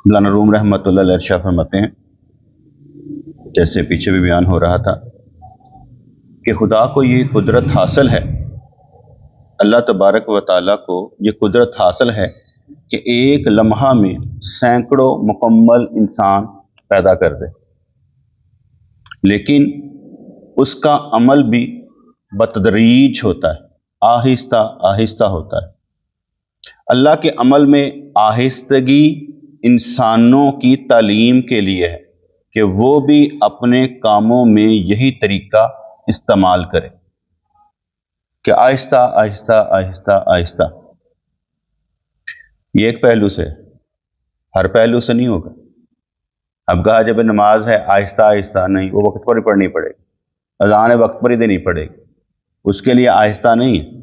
مولانا روم رحمۃ اللہ علیہ ارشاد فرماتے ہیں، جیسے پیچھے بھی بیان ہو رہا تھا کہ خدا کو یہ قدرت حاصل ہے، اللہ تبارک و تعالیٰ کو یہ قدرت حاصل ہے کہ ایک لمحہ میں سینکڑوں مکمل انسان پیدا کر دے، لیکن اس کا عمل بھی بتدریج ہوتا ہے، آہستہ آہستہ ہوتا ہے۔ اللہ کے عمل میں آہستگی انسانوں کی تعلیم کے لیے ہے کہ وہ بھی اپنے کاموں میں یہی طریقہ استعمال کرے کہ آہستہ آہستہ آہستہ آہستہ۔ یہ ایک پہلو سے، ہر پہلو سے نہیں ہوگا۔ اب کہا جب نماز ہے آہستہ آہستہ، نہیں، وہ وقت پر ہی پڑھنی پڑے گی، اذان وقت پر ہی دینی پڑے گی، اس کے لیے آہستہ نہیں ہے۔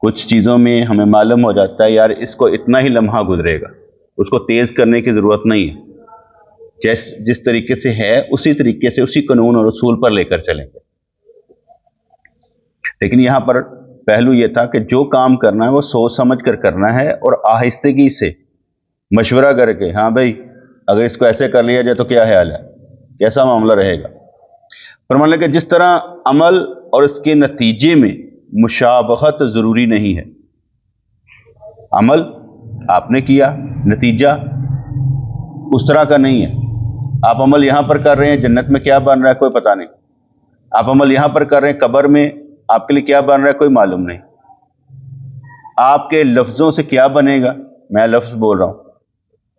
کچھ چیزوں میں ہمیں معلوم ہو جاتا ہے یار اس کو اتنا ہی لمحہ گزرے گا، اس کو تیز کرنے کی ضرورت نہیں ہے، جس طریقے سے ہے اسی طریقے سے اسی قانون اور اصول پر لے کر چلیں گے۔ لیکن یہاں پر پہلو یہ تھا کہ جو کام کرنا ہے وہ سوچ سمجھ کر کرنا ہے اور آہستگی سے مشورہ کر کے، ہاں بھائی اگر اس کو ایسے کر لیا جائے تو کیا خیال ہے، کیسا معاملہ رہے گا۔ فرمانے کہ جس طرح عمل اور اس کے نتیجے میں مشابہت ضروری نہیں ہے، عمل آپ نے کیا، نتیجہ اس طرح کا نہیں ہے۔ آپ عمل یہاں پر کر رہے ہیں، جنت میں کیا بن رہا ہے کوئی پتہ نہیں۔ آپ عمل یہاں پر کر رہے ہیں، قبر میں آپ کے لیے کیا بن رہا ہے کوئی معلوم نہیں۔ آپ کے لفظوں سے کیا بنے گا، میں لفظ بول رہا ہوں،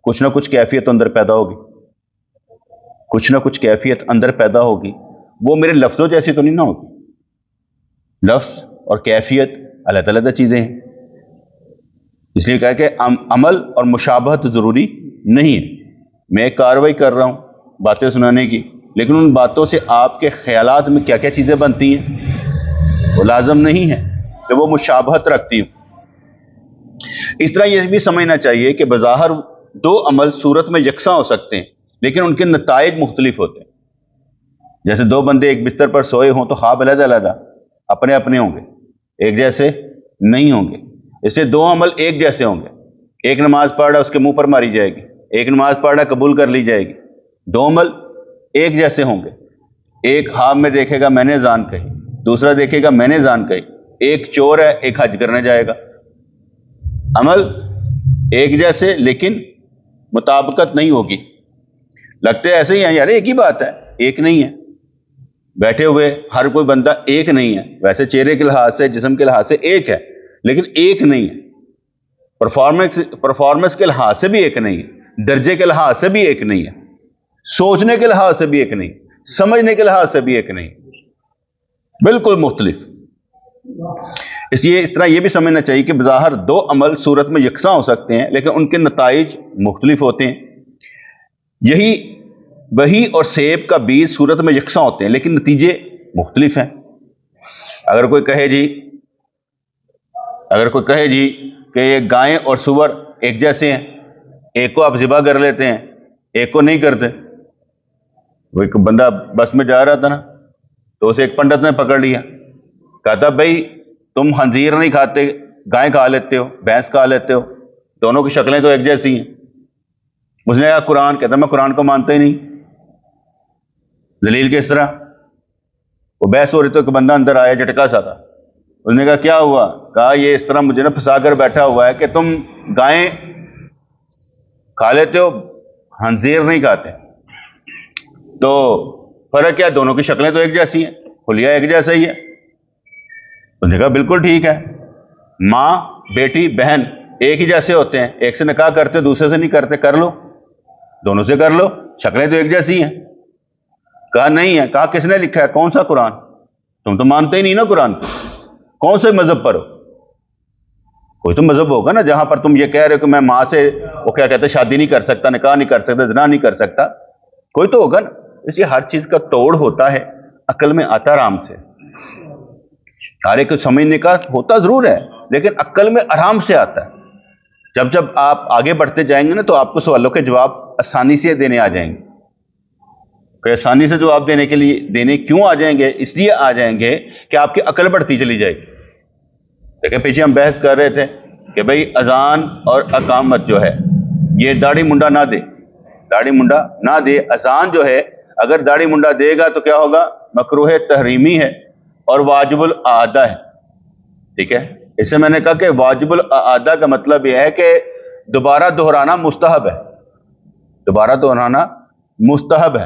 کچھ نہ کچھ کیفیت اندر پیدا ہوگی، کچھ نہ کچھ کیفیت اندر پیدا ہوگی، وہ میرے لفظوں جیسی تو نہیں نہ ہوگی۔ لفظ اور کیفیت علیحدہ علیحدہ چیزیں ہیں، اس لیے کہا کہ عمل اور مشابہت ضروری نہیں ہے۔ میں ایک کارروائی کر رہا ہوں باتیں سنانے کی، لیکن ان باتوں سے آپ کے خیالات میں کیا کیا چیزیں بنتی ہیں وہ لازم نہیں ہے کہ وہ مشابہت رکھتی ہوں۔ اس طرح یہ بھی سمجھنا چاہیے کہ بظاہر دو عمل صورت میں یکساں ہو سکتے ہیں لیکن ان کے نتائج مختلف ہوتے ہیں۔ جیسے دو بندے ایک بستر پر سوئے ہوں تو خواب علیحدہ علیحدہ اپنے اپنے ہوں گے، ایک جیسے نہیں ہوں گے۔ اس لیے دو عمل ایک جیسے ہوں گے، ایک نماز پڑھ رہا ہے اس کے منہ پر ماری جائے گی، ایک نماز پڑھ رہا ہے قبول کر لی جائے گی۔ دو عمل ایک جیسے ہوں گے، ایک خواب میں دیکھے گا میں نے اذان کہی، دوسرا دیکھے گا میں نے اذان کہی۔ ایک چور ہے، ایک حج کرنے جائے گا، عمل ایک جیسے لیکن مطابقت نہیں ہوگی، لگتے ایسے ہی ہیں یار ایک ہی بات ہے، ایک نہیں ہے۔ بیٹھے ہوئے ہر کوئی بندہ ایک نہیں ہے، ویسے چہرے کے لحاظ سے جسم کے لحاظ سے ایک ہے لیکن ایک نہیں ہے۔ پرفارمنس کے لحاظ سے بھی ایک نہیں ہے، درجے کے لحاظ سے بھی ایک نہیں ہے، سوچنے کے لحاظ سے بھی ایک نہیں، سمجھنے کے لحاظ سے بھی ایک نہیں، بالکل مختلف۔ اس لیے اس طرح یہ بھی سمجھنا چاہیے کہ بظاہر دو عمل صورت میں یکساں ہو سکتے ہیں لیکن ان کے نتائج مختلف ہوتے ہیں۔ یہی وہی اور سیب کا بیج صورت میں یکساں ہوتے ہیں لیکن نتیجے مختلف ہیں۔ اگر کوئی کہے جی کہ یہ گائیں اور سور ایک جیسے ہیں، ایک کو آپ ذبح کر لیتے ہیں ایک کو نہیں کرتے۔ وہ ایک بندہ بس میں جا رہا تھا نا تو اسے ایک پنڈت نے پکڑ لیا، کہتا بھائی تم خنزیر نہیں کھاتے، گائے کھا لیتے ہو، بھینس کھا لیتے ہو، دونوں کی شکلیں تو ایک جیسی ہیں۔ اس نے کہا قرآن، کہتا میں قرآن کو مانتا ہی نہیں، دلیل کس طرح؟ وہ بحث ہو رہی تو ایک بندہ اندر آیا جھٹکا سا تھا، اس نے کہا کیا ہوا؟ کہا یہ اس طرح مجھے نا پھنسا کر بیٹھا ہوا ہے کہ تم گائیں کھا لیتے ہو، خنزیر نہیں کھاتے، تو فرق کیا؟ دونوں کی شکلیں تو ایک جیسی ہیں، خلیہ ایک جیسا ہی ہے۔ اس نے کہا بالکل ٹھیک ہے، ماں بیٹی بہن ایک ہی جیسے ہوتے ہیں، ایک سے نکاح کرتے دوسرے سے نہیں کرتے، کر لو، دونوں سے کر لو، شکلیں تو ایک جیسی ہیں۔ کہا نہیں ہے۔ کہا کس نے لکھا ہے؟ کون سا قرآن؟ تم تو مانتے ہی نہیں نا قرآن کو، کون سے مذہب پر ہو؟ کوئی تو مذہب ہوگا نا جہاں پر تم یہ کہہ رہے ہو کہ میں ماں سے وہ کیا کہتے ہیں شادی نہیں کر سکتا، نکاح نہیں کر سکتا، زنا نہیں کر سکتا، کوئی تو ہوگا نا۔ اس لیے ہر چیز کا توڑ ہوتا ہے، عقل میں آتا آرام سے، ہر ایک کو سمجھنے کا ہوتا ضرور ہے لیکن عقل میں آرام سے آتا ہے۔ جب آپ آگے بڑھتے جائیں گے نا تو آپ کو سوالوں کے جواب آسانی سے دینے آ جائیں گے۔ کہ آسانی سے جواب دینے کیوں آ جائیں گے؟ اس لیے آ جائیں گے کہ آپ کی عقل بڑھتی چلی جائے گی۔ دیکھیں پیچھے ہم بحث کر رہے تھے کہ بھئی اذان اور اقامت جو ہے یہ داڑھی منڈا نہ دے، داڑھی منڈا نہ دے. اذان جو ہے اگر داڑھی منڈا دے گا تو کیا ہوگا؟ مکروہ تحریمی ہے اور واجب الاعادہ ہے. ٹھیک ہے، اس سے میں نے کہا کہ واجب الاعادہ کا مطلب یہ ہے کہ دوبارہ دہرانا مستحب ہے، دوبارہ دہرانا مستحب ہے.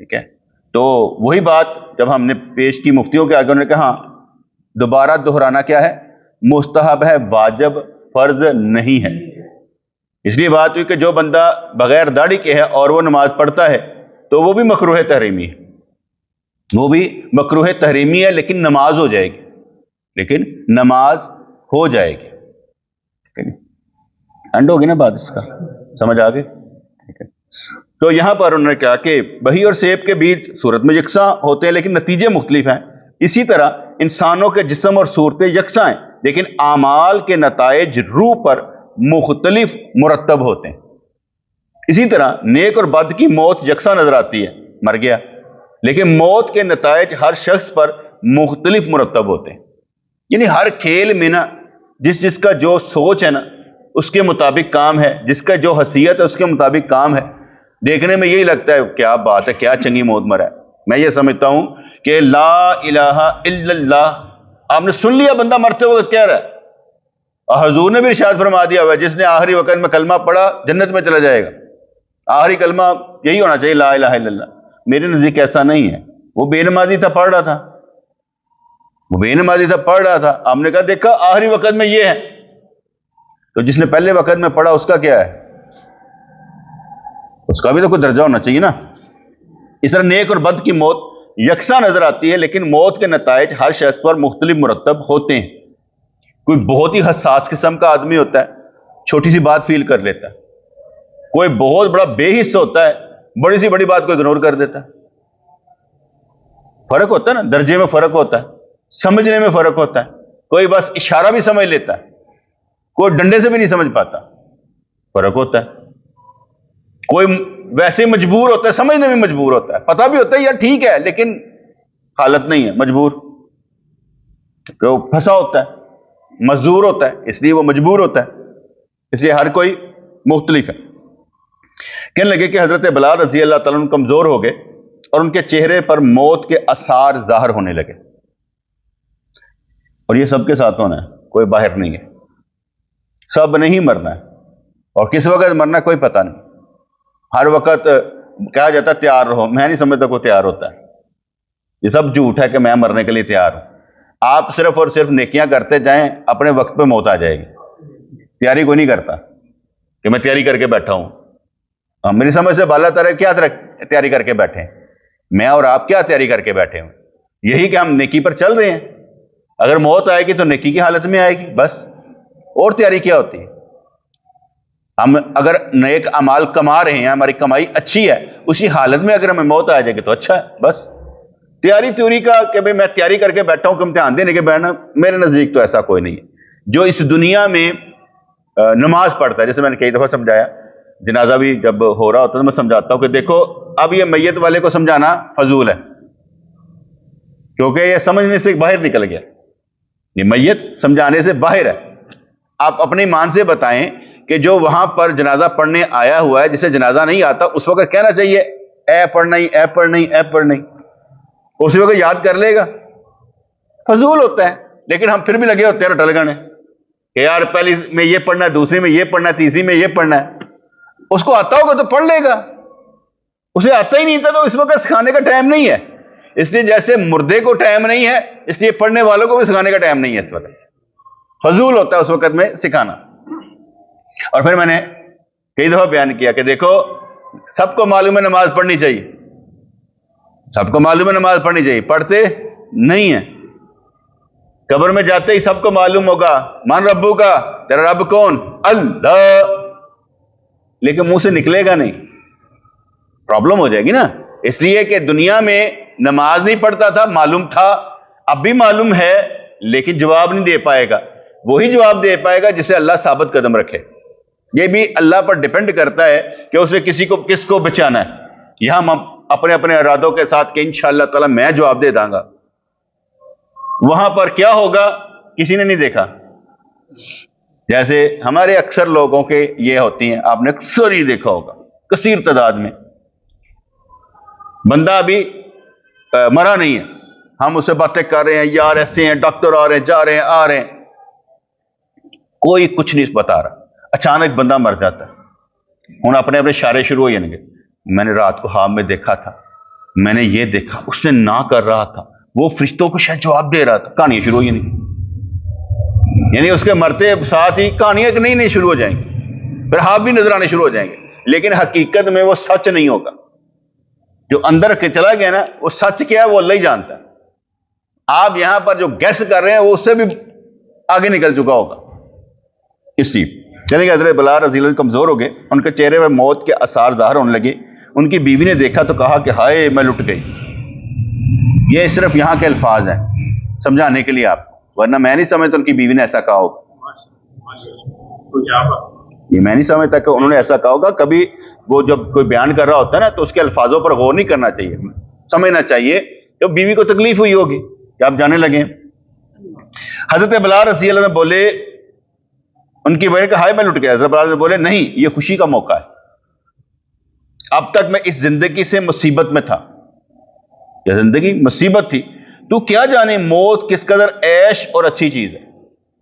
ٹھیک ہے، تو وہی بات جب ہم نے پیش کی مفتیوں کے آگے، انہوں نے کہا ہاں دوبارہ دہرانا کیا ہے؟ مستحب ہے، واجب فرض نہیں ہے. اس لیے بات ہوئی کہ جو بندہ بغیر داڑھی کے ہے اور وہ نماز پڑھتا ہے تو وہ بھی مکروہ تحریمی ہے، وہ بھی مکروہ تحریمی ہے، لیکن نماز ہو جائے گی، لیکن نماز ہو جائے گی. اینڈ ہوگی نا بات اس کا، سمجھ آ گئی؟ ٹھیک ہے، تو یہاں پر انہوں نے کہا کہ بہی اور سیب کے بیج صورت میں یکساں ہوتے ہیں لیکن نتیجے مختلف ہیں. اسی طرح انسانوں کے جسم اور صورتیں یکساں ہیں لیکن اعمال کے نتائج روح پر مختلف مرتب ہوتے ہیں. اسی طرح نیک اور بد کی موت یکساں نظر آتی ہے، مر گیا، لیکن موت کے نتائج ہر شخص پر مختلف مرتب ہوتے ہیں. یعنی ہر کھیل میں نا جس کا جو سوچ ہے نا اس کے مطابق کام ہے، جس کا جو حیثیت ہے اس کے مطابق کام ہے. دیکھنے میں یہی لگتا ہے کیا بات ہے، کیا چنگی موت مرا ہے. میں یہ سمجھتا ہوں کہ لا الہ الا اللہ آپ نے سن لیا، بندہ مرتے ہوئے کہہ رہا ہے، اور حضور نے بھی ارشاد فرما دیا ہوا ہے جس نے آخری وقت میں کلمہ پڑھا جنت میں چلا جائے گا. آخری کلمہ یہی ہونا چاہیے، لا الہ الا اللہ. میرے نزدیک ایسا نہیں ہے. وہ بے نمازی تھا، پڑھ رہا تھا، وہ بے نمازی تھا، پڑھ رہا تھا. ہم نے کہا دیکھا آخری وقت میں یہ ہے، تو جس نے پہلے وقت میں پڑھا اس کا کیا ہے؟ اس کا بھی تو کوئی درجہ ہونا چاہیے نا. اس طرح نیک اور بد کی موت یکساں نظر آتی ہے لیکن موت کے نتائج ہر شخص پر مختلف مرتب ہوتے ہیں. کوئی بہت ہی حساس قسم کا آدمی ہوتا ہے، چھوٹی سی بات فیل کر لیتا ہے. کوئی بہت بڑا بے حص ہوتا ہے، بڑی سی بڑی بات کو اگنور کر دیتا ہے. فرق ہوتا ہے نا، درجے میں فرق ہوتا ہے، سمجھنے میں فرق ہوتا ہے. کوئی بس اشارہ بھی سمجھ لیتا ہے، کوئی ڈنڈے سے بھی نہیں سمجھ پاتا. فرق ہوتا ہے. کوئی ویسے مجبور ہوتا ہے، سمجھنے میں مجبور ہوتا ہے، پتہ بھی ہوتا ہے یار ٹھیک ہے لیکن حالت نہیں ہے، مجبور. وہ پھنسا ہوتا ہے، مجبور ہوتا ہے، اس لیے وہ مجبور ہوتا ہے. اس لیے ہر کوئی مختلف ہے. کہنے لگے کہ حضرت بلال رضی اللہ تعالیٰ عنہ کمزور ہو گئے اور ان کے چہرے پر موت کے آثار ظاہر ہونے لگے. اور یہ سب کے ساتھ ہونا ہے، کوئی باہر نہیں ہے. سب نہیں مرنا ہے، اور کس وقت مرنا کوئی پتہ نہیں. ہر وقت کہا جاتا ہے تیار رہو، میں نہیں سمجھتا کوئی تیار ہوتا ہے. یہ سب جھوٹ ہے کہ میں مرنے کے لیے تیار ہوں. آپ صرف اور صرف نیکیاں کرتے جائیں، اپنے وقت پہ موت آ جائے گی. تیاری کوئی نہیں کرتا کہ میں تیاری کر کے بیٹھا ہوں. میری سمجھ سے بالا تر کیا تیاری کر کے بیٹھے ہیں؟ میں اور آپ کیا تیاری کر کے بیٹھے ہوں؟ یہی کہ ہم نیکی پر چل رہے ہیں. اگر موت آئے گی تو نیکی کی حالت میں آئے گی بس. اور تیاری کیا ہوتی ہے؟ ہم اگر نیک اعمال کما رہے ہیں، ہماری کمائی اچھی ہے، اسی حالت میں اگر ہمیں موت آ جائے گی تو اچھا ہے بس. تیاری کا کہ بھئی میں تیاری کر کے بیٹھا ہوں کہ امتحان دینے کے بیٹھنا، میرے نزدیک تو ایسا کوئی نہیں ہے. جو اس دنیا میں نماز پڑھتا ہے، جیسے میں نے کئی دفعہ سمجھایا، جنازہ بھی جب ہو رہا ہوتا ہے تو میں سمجھاتا ہوں کہ دیکھو اب یہ میت والے کو سمجھانا فضول ہے، کیونکہ یہ سمجھنے سے باہر نکل گیا. یہ میت سمجھانے سے باہر ہے. آپ اپنی ایمان سے بتائیں کہ جو وہاں پر جنازہ پڑھنے آیا ہوا ہے، جسے جنازہ نہیں آتا، اس وقت کہنا چاہیے اے پڑھنا ہی، اے پڑھنا ہی، اے پڑھنا ہی. اسی وقت یاد کر لے گا، فضول ہوتا ہے. لیکن ہم پھر بھی لگے ہوتے ہیں رٹل گانے کہ یار پہلی میں یہ پڑھنا ہے، دوسری میں یہ پڑھنا ہے، تیسری میں یہ پڑھنا ہے. اس کو آتا ہوگا تو پڑھ لے گا، اسے آتا ہی نہیں تھا تو اس وقت سکھانے کا ٹائم نہیں ہے. اس لیے جیسے مردے کو ٹائم نہیں ہے، اس لیے پڑھنے والوں کو بھی سکھانے کا ٹائم نہیں ہے. اس وقت فضول ہوتا ہے اس وقت میں سکھانا. اور پھر میں نے کئی دفعہ بیان کیا کہ دیکھو سب کو معلوم ہے نماز پڑھنی چاہیے، سب کو معلوم ہے نماز پڑھنی چاہیے، پڑھتے نہیں ہیں. قبر میں جاتے ہی سب کو معلوم ہوگا من ربو کا، تیرا رب کون؟ اللہ. لیکن منہ سے نکلے گا نہیں، پرابلم ہو جائے گی نا. اس لیے کہ دنیا میں نماز نہیں پڑھتا تھا، معلوم تھا، اب بھی معلوم ہے، لیکن جواب نہیں دے پائے گا. وہی جواب دے پائے گا جسے اللہ ثابت قدم رکھے. یہ بھی اللہ پر ڈیپینڈ کرتا ہے کہ اسے کس کو بچانا ہے. یہاں ہم اپنے اپنے ارادوں کے ساتھ کہ انشاءاللہ تعالی میں جواب دے داں گا، وہاں پر کیا ہوگا کسی نے نہیں دیکھا. جیسے ہمارے اکثر لوگوں کے یہ ہوتی ہیں، آپ نے اکثر ہی دیکھا ہوگا کثیر تعداد میں، بندہ ابھی مرا نہیں ہے، ہم اسے باتیں کر رہے ہیں، یار ایسے ہیں، ڈاکٹر آ رہے ہیں، جا رہے ہیں، آ رہے ہیں، کوئی کچھ نہیں بتا رہا، اچانک بندہ مر جاتا ہے۔ ہوں اپنے اشارے شروع ہو جائیں گے، میں نے رات کو خواب میں دیکھا تھا، میں نے یہ دیکھا، اس نے نہ کر رہا تھا، وہ فرشتوں کو شاید جواب دے رہا تھا، کہانیاں شروع ہوئی نہیں، یعنی اس کے مرتے ساتھ ہی کہانیاں نہیں شروع ہو جائیں گی، پھر خواب بھی نظر آنے شروع ہو جائیں گے، لیکن حقیقت میں وہ سچ نہیں ہوگا۔ جو اندر کے چلا گیا نا، وہ سچ کیا ہے وہ اللہ ہی جانتا ہے۔ آپ یہاں پر جو گیس کر رہے ہیں وہ اس سے بھی آگے نکل چکا ہوگا۔ اس لیے یعنی کہ حضرت بلال رضی اللہ عنہ کمزور ہو گئے، ان کے چہرے پر موت کے آثار ظاہر ہونے لگے۔ ان کی بیوی نے دیکھا تو کہا کہ ہائے میں لٹ گئی۔ یہ صرف یہاں کے الفاظ ہیں سمجھانے کے لیے آپ کو، ورنہ میں نہیں سمجھتا ان کی بیوی نے ایسا کہا ہوگا، یہ میں نہیں سمجھتا کہ انہوں نے ایسا کہا ہوگا۔ کبھی وہ جب کوئی بیان کر رہا ہوتا ہے نا تو اس کے الفاظوں پر غور نہیں کرنا چاہیے، سمجھنا چاہیے کہ بیوی کو تکلیف ہوئی ہوگی کہ آپ جانے لگے۔ حضرت بلال رضی اللہ عنہ بولے، ان کی وجہ کہ ہائے میں لٹ گیا۔ حضرت بلال بولے نہیں، یہ خوشی کا موقع ہے، اب تک میں اس زندگی سے مصیبت میں تھا، یہ زندگی مصیبت تھی، تو کیا جانے موت کس قدر عیش اور اچھی چیز ہے۔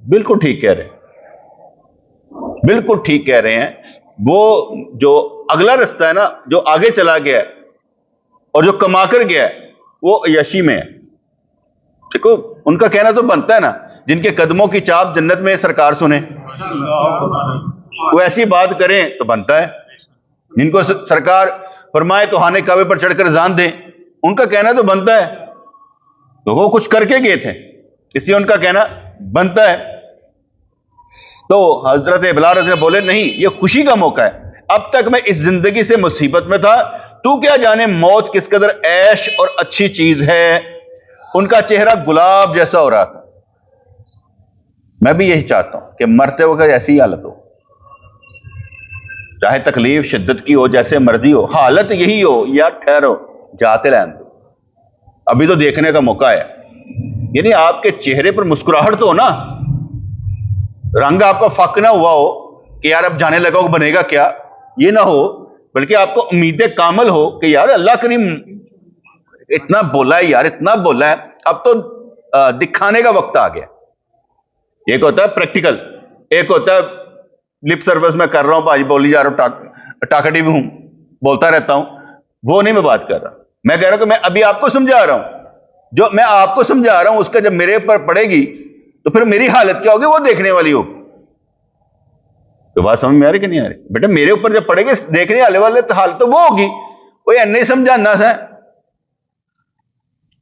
بالکل ٹھیک کہہ رہے ہیں، بالکل ٹھیک کہہ رہے ہیں۔ وہ جو اگلا رستہ ہے نا، جو آگے چلا گیا ہے اور جو کما کر گیا ہے، وہ عیاشی میں ہے۔ دیکھو ان کا کہنا تو بنتا ہے نا، جن کے قدموں کی چاپ جنت میں سرکار سنیں، وہ ایسی بات کریں تو بنتا ہے۔ جن کو سرکار فرمائے تو خانے کعبے پر چڑھ کر اذان دیں، ان کا کہنا تو بنتا ہے، تو وہ کچھ کر کے گئے تھے، اس لیے ان کا کہنا بنتا ہے۔ تو حضرت بلال رضی اللہ عنہ بولے نہیں، یہ خوشی کا موقع ہے، اب تک میں اس زندگی سے مصیبت میں تھا، تو کیا جانے موت کس قدر عیش اور اچھی چیز ہے۔ ان کا چہرہ گلاب جیسا ہو رہا تھا۔ میں بھی یہی چاہتا ہوں کہ مرتے وقت ایسی ہی حالت ہو، چاہے تکلیف شدت کی ہو، جیسے مرضی ہو، حالت یہی ہو، یا ٹھہرو جاتے رہنے دو، ابھی تو دیکھنے کا موقع ہے۔ یعنی آپ کے چہرے پر مسکراہٹ تو ہو نا، رنگ آپ کا فک نہ ہوا ہو کہ یار اب جانے لگا بنے گا کیا، یہ نہ ہو، بلکہ آپ کو امید کامل ہو کہ یار اللہ کریم اتنا بولا ہے، یار اتنا بولا ہے، اب تو دکھانے کا وقت آ گیا۔ ایک ہوتا ہے پریکٹیکل، ایک ہوتا ہے لپ سروس میں کر رہا ہوں، بھائی بولی جا رہا ہوں، ٹاکٹی بھی ہوں، بولتا رہتا ہوں، وہ نہیں میں بات کر رہا۔ میں کہہ رہا ہوں کہ میں ابھی آپ کو سمجھا رہا ہوں، جو میں آپ کو سمجھا رہا ہوں اس کا جب میرے پر پڑے گی تو پھر میری حالت کیا ہوگی وہ دیکھنے والی ہوگی۔ تو بات سمجھ میں آ رہی کہ نہیں آ رہی؟ بیٹا میرے اوپر جب پڑے گی دیکھنے والے حالت تو وہ ہوگی، کوئی نہیں سمجھانا سا۔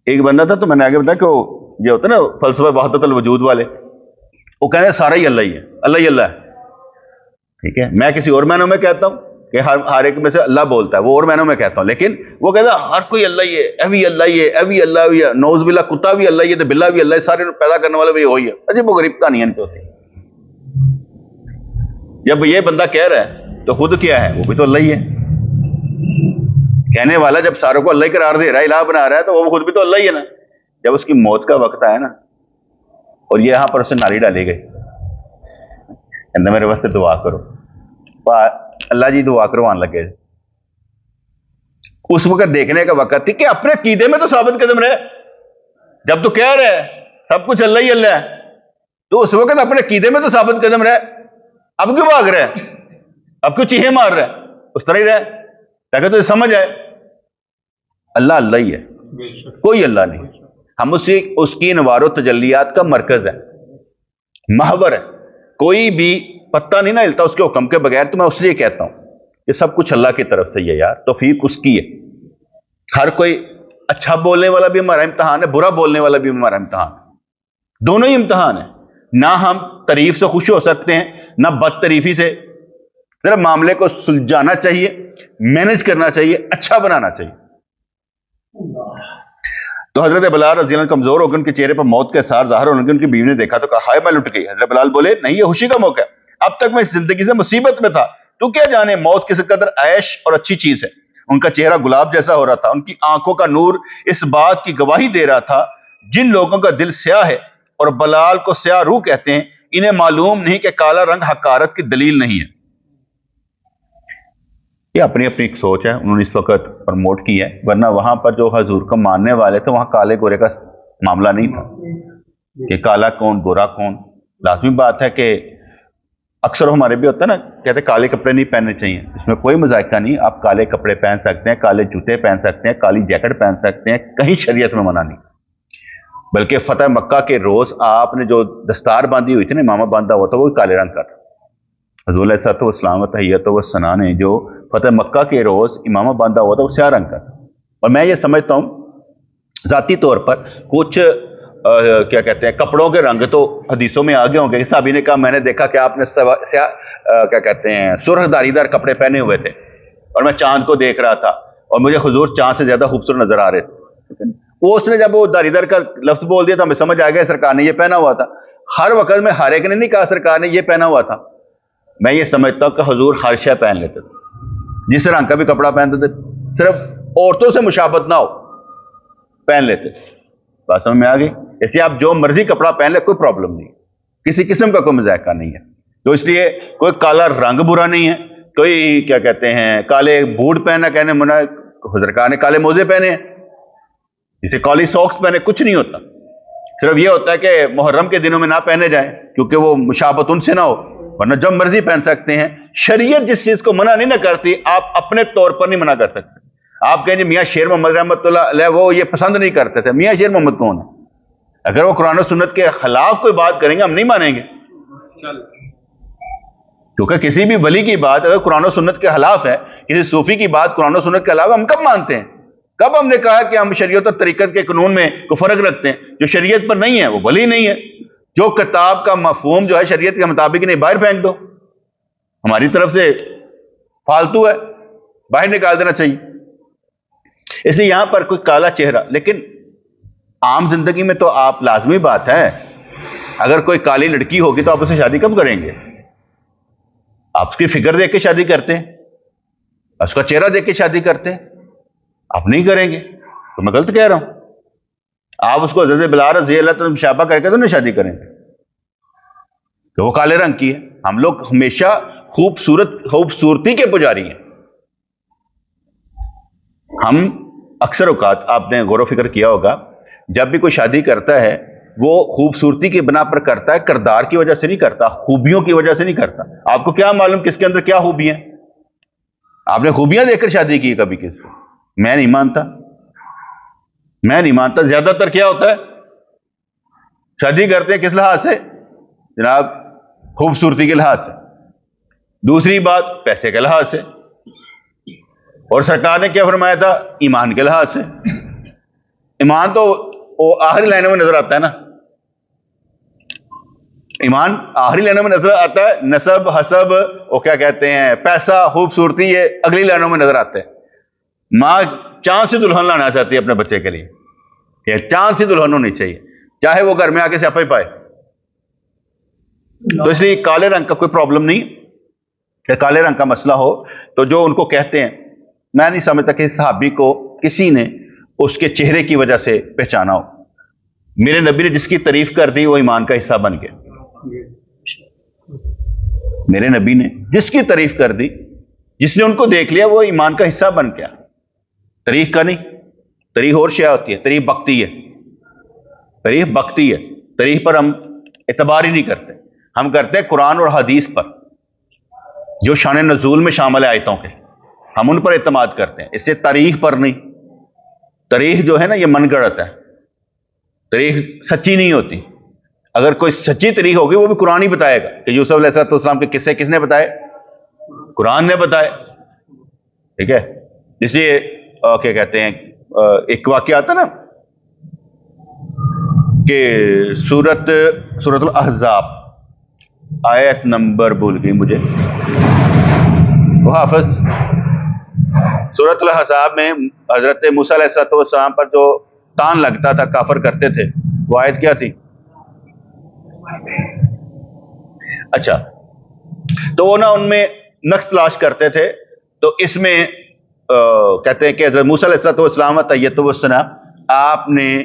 ایک بندہ تھا تو میں نے آگے بتایا کہ یہ ہوتا ہے نا فلسفہ وحدت الوجود والے، وہ کہنے سارا ہی اللہ ہی ہے، اللہ ہی اللہ ہے، ٹھیک ہے۔ میں کسی اور معنوں میں کہتا ہوں کہ ہر ایک میں سے اللہ بولتا ہے، وہ اور معنوں میں کہتا ہوں، لیکن وہ کہتا ہے ہر کوئی اللہ ہی ہے، ایوی اللہ ہی ہے، ایوی اللہ ہی ہے، نوز باللہ، کتا بھی اللہ ہی ہے، تو بلا بھی اللہ ہے، سارے پیدا کرنے والا بھی وہی ہے۔ عجیب و غریب کہانیاں پہ ہوتی ہے۔ جب یہ بندہ کہہ رہا ہے تو خود کیا ہے، وہ بھی تو اللہ ہی ہے۔ کہنے والا جب ساروں کو اللہ ہی قرار دے رہا ہے، الہ بنا رہا ہے، تو وہ خود بھی تو اللہ ہی ہے نا۔ جب اس کی موت کا وقت آیا نا اور یہ یہاں پر اسے نالی ڈالی گئی، کہنا میرے واسطے دعا کرو، اللہ جی دعا کروانے لگے۔ اس وقت دیکھنے کا وقت تھی کہ اپنے عقیدے میں تو ثابت قدم رہے، جب تو کہہ رہے سب کچھ اللہ ہی اللہ ہے، تو اس وقت اپنے عقیدے میں تو ثابت قدم رہے۔ اب کیوں بھاگ رہے ہیں، اب کیوں چیخے مار رہے ہیں؟ اس طرح ہی رہے تاکہ تجھے سمجھ آئے اللہ اللہ ہی ہے، کوئی اللہ نہیں۔ ہم اس کی انوار و تجلیات کا مرکز ہے، محور ہے، کوئی بھی پتہ نہیں نہ ہلتا اس کے حکم کے بغیر۔ تو میں اس لیے کہتا ہوں کہ سب کچھ اللہ کی طرف سے ہی ہے یار، توفیق اس کی ہے۔ ہر کوئی اچھا بولنے والا بھی ہمارا امتحان ہے، برا بولنے والا بھی ہمارا امتحان ہے، دونوں ہی امتحان ہیں۔ نہ ہم تعریف سے خوش ہو سکتے ہیں، نہ بد تعریفی سے۔ ذرا معاملے کو سلجھانا چاہیے، مینج کرنا چاہیے، اچھا بنانا چاہیے۔ تو حضرت بلال رضی اللہ عنہ کمزور ہو گئے، ان کے چہرے پر موت کے اثار ظاہر ہونے کے، ان کی بیوی نے دیکھا تو کہا ہائے میں لٹ گئی۔ حضرت بلال بولے نہیں، یہ خوشی کا موقع ہے، اب تک میں اس زندگی سے مصیبت میں تھا، تو کیا جانے موت کس قدر عیش اور اچھی چیز ہے۔ ان کا چہرہ گلاب جیسا ہو رہا تھا، ان کی آنکھوں کا نور اس بات کی گواہی دے رہا تھا، جن لوگوں کا دل سیاہ ہے اور بلال کو سیاہ روح کہتے ہیں، انہیں معلوم نہیں کہ کالا رنگ حقارت کی دلیل نہیں ہے. یہ اپنی اپنی ایک سوچ ہے، انہوں نے اس وقت پروموٹ کی ہے، ورنہ وہاں پر جو حضور کو ماننے والے تھے وہاں کالے گورے کا معاملہ نہیں تھا کہ کالا کون گورا کون. لازمی بات ہے کہ اکثر ہمارے بھی ہوتا ہے نا، کہتے ہیں کالے کپڑے نہیں پہننے چاہیے، اس میں کوئی مذائقہ نہیں. آپ کالے کپڑے پہن سکتے ہیں، کالے جوتے پہن سکتے ہیں، کالی جیکٹ پہن سکتے ہیں، کہیں شریعت میں منع نہیں. بلکہ فتح مکہ کے روز آپ نے جو دستار باندھی ہوئی تھی نا، امامہ باندھا ہوا تھا، وہ کالے رنگ کا تھا. حضور علیہ الصلوۃ والسلام و تحیۃ و ثنا نے جو فتح مکہ کے روز امامہ باندھا ہوا تھا وہ سیاہ رنگ کا تھا. اور میں یہ سمجھتا ہوں ذاتی طور پر کچھ کیا کہتے ہیں کپڑوں کے رنگ تو حدیثوں میں آگے ہوں گے. صحابی نے کہا میں نے دیکھا کہ آپ نے سیاہ کیا کہتے ہیں سرخ داری دار کپڑے پہنے ہوئے تھے اور میں چاند کو دیکھ رہا تھا اور مجھے حضور چاند سے زیادہ خوبصورت نظر آ رہے تھے. وہ اس نے جب وہ داری دار کا لفظ بول دیا تو ہمیں سمجھ آ گیا سرکار نے یہ پہنا ہوا تھا. ہر وقت میں ہر ایک نے نہیں کہا سرکار نے یہ پہنا ہوا تھا. میں یہ سمجھتا ہوں کہ حضور ہر شے پہن لیتے تھے، جس رنگ کا بھی کپڑا پہنتے تھے، صرف عورتوں سے مشابہت نہ ہو پہن لیتے تھے. بات سمجھ میں آ گئی؟ اس لیے آپ جو مرضی کپڑا پہن لیں کوئی پرابلم نہیں، کسی قسم کا کوئی مذائقہ نہیں ہے. تو اس لیے کوئی کالا رنگ برا نہیں ہے، کوئی کیا کہتے ہیں کالے بوٹ پہننا کہنے منع. سرکار نے کالے موزے پہنے ہیں، جسے کالی ساکس پہنے، کچھ نہیں ہوتا. صرف یہ ہوتا ہے کہ محرم کے دنوں میں نہ پہنے جائیں کیونکہ وہ مشابہت ان سے نہ ہو، ورنہ جب مرضی پہن سکتے ہیں. شریعت جس چیز کو منع نہیں نہ کرتی آپ اپنے طور پر نہیں منع کر سکتے. آپ کہیں جی میاں شیر محمد رحمۃ اللہ علیہ وہ یہ پسند نہیں کرتے تھے. میاں شیر محمد کون ہے؟ اگر وہ قرآن و سنت کے خلاف کوئی بات کریں گے ہم نہیں مانیں گے، کیونکہ کسی بھی ولی کی بات اگر قرآن و سنت کے خلاف ہے، کسی صوفی کی بات قرآن و سنت کے خلاف، ہم کب مانتے ہیں؟ کب ہم نے کہا کہ ہم شریعت اور طریقت کے قانون میں کوئی فرق رکھتے ہیں؟ جو شریعت پر نہیں ہے وہ ولی نہیں ہے. جو کتاب کا مفہوم جو ہے شریعت کے مطابق نہیں، باہر پھینک دو. ہماری طرف سے فالتو ہے، باہر نکال دینا چاہیے. اس لیے یہاں پر کوئی کالا چہرہ، لیکن عام زندگی میں تو آپ لازمی بات ہے اگر کوئی کالی لڑکی ہوگی تو آپ اسے شادی کب کریں گے؟ آپ اس کی فگر دیکھ کے شادی کرتے ہیں، اس کا چہرہ دیکھ کے شادی کرتے ہیں، آپ نہیں کریں گے. تو میں غلط کہہ رہا ہوں؟ آپ اس کو حضرت بلال رضی اللہ عنہ مشابہ کر کے تو نہیں شادی کریں گے کہ وہ کالے رنگ کی ہے. ہم لوگ ہمیشہ خوبصورتی کے پجاری ہیں. ہم اکثر اوقات آپ نے غور و فکر کیا ہوگا جب بھی کوئی شادی کرتا ہے وہ خوبصورتی کی بنا پر کرتا ہے، کردار کی وجہ سے نہیں کرتا، خوبیوں کی وجہ سے نہیں کرتا. آپ کو کیا معلوم کس کے اندر کیا خوبیاں؟ آپ نے خوبیاں دیکھ کر شادی کی کبھی کس سے؟ میں نہیں مانتا. زیادہ تر کیا ہوتا ہے شادی کرتے ہیں کس لحاظ سے جناب؟ خوبصورتی کے لحاظ سے. دوسری بات پیسے کے لحاظ سے. اور سرکار نے کیا فرمایا تھا؟ ایمان کے لحاظ سے. ایمان تو وہ آخری لائنوں میں نظر آتا ہے نا، ایمان آخری لائنوں میں نظر آتا ہے. نسب، حسب، وہ کیا کہتے ہیں پیسہ، خوبصورتی، یہ اگلی لائنوں میں نظر آتا ہے. ماں چاند سے دلہن لانا چاہتی ہے اپنے بچے کے لیے، کہ چاند سے دلہن ہونی چاہیے چاہے وہ گھر میں آ کے سیاپا ہی پائے. تو اس لیے کالے رنگ کا کوئی پرابلم نہیں کہ کالے رنگ کا مسئلہ ہو. تو جو ان کو کہتے ہیں، میں نہیں سمجھتا کہ صحابی کو کسی نے اس کے چہرے کی وجہ سے پہچانا ہو. میرے نبی نے جس کی تعریف کر دی وہ ایمان کا حصہ بن گیا. میرے نبی نے جس کی تعریف کر دی، جس نے ان کو دیکھ لیا وہ ایمان کا حصہ بن گیا. تعریف کا نہیں، تعریف اور شے ہوتی ہے، تعریف بکتی ہے. تعریف بکتی ہے، تعریف پر ہم اعتبار ہی نہیں کرتے. ہم کرتے ہیں قرآن اور حدیث پر جو شان نزول میں شامل ہے آیتوں کے، ہم ان پر اعتماد کرتے ہیں، اس لیے تاریخ پر نہیں. تاریخ جو ہے نا یہ من گڑت ہے، تاریخ سچی نہیں ہوتی. اگر کوئی سچی تاریخ ہوگی وہ بھی قرآن ہی بتائے گا کہ یوسف علیہ السلام کے قصے کس نے بتائے؟ قرآن نے بتائے. ٹھیک ہے؟ اس لیے کیا کہتے ہیں ایک واقعہ آتا نا کہ سورت الاحزاب آیت نمبر بھول گئی مجھے وہ حافظ. سورت الاحزاب میں حضرت موسیٰ علیہ السلام پر جو تان لگتا تھا، کافر کرتے تھے، وہ آیت کیا تھی؟ اچھا، تو وہ نا ان میں نقص تلاش کرتے تھے. تو اس میں کہتے ہیں کہ حضرت موسیٰ علیہ السلام تحیۃ والثنا آپ نے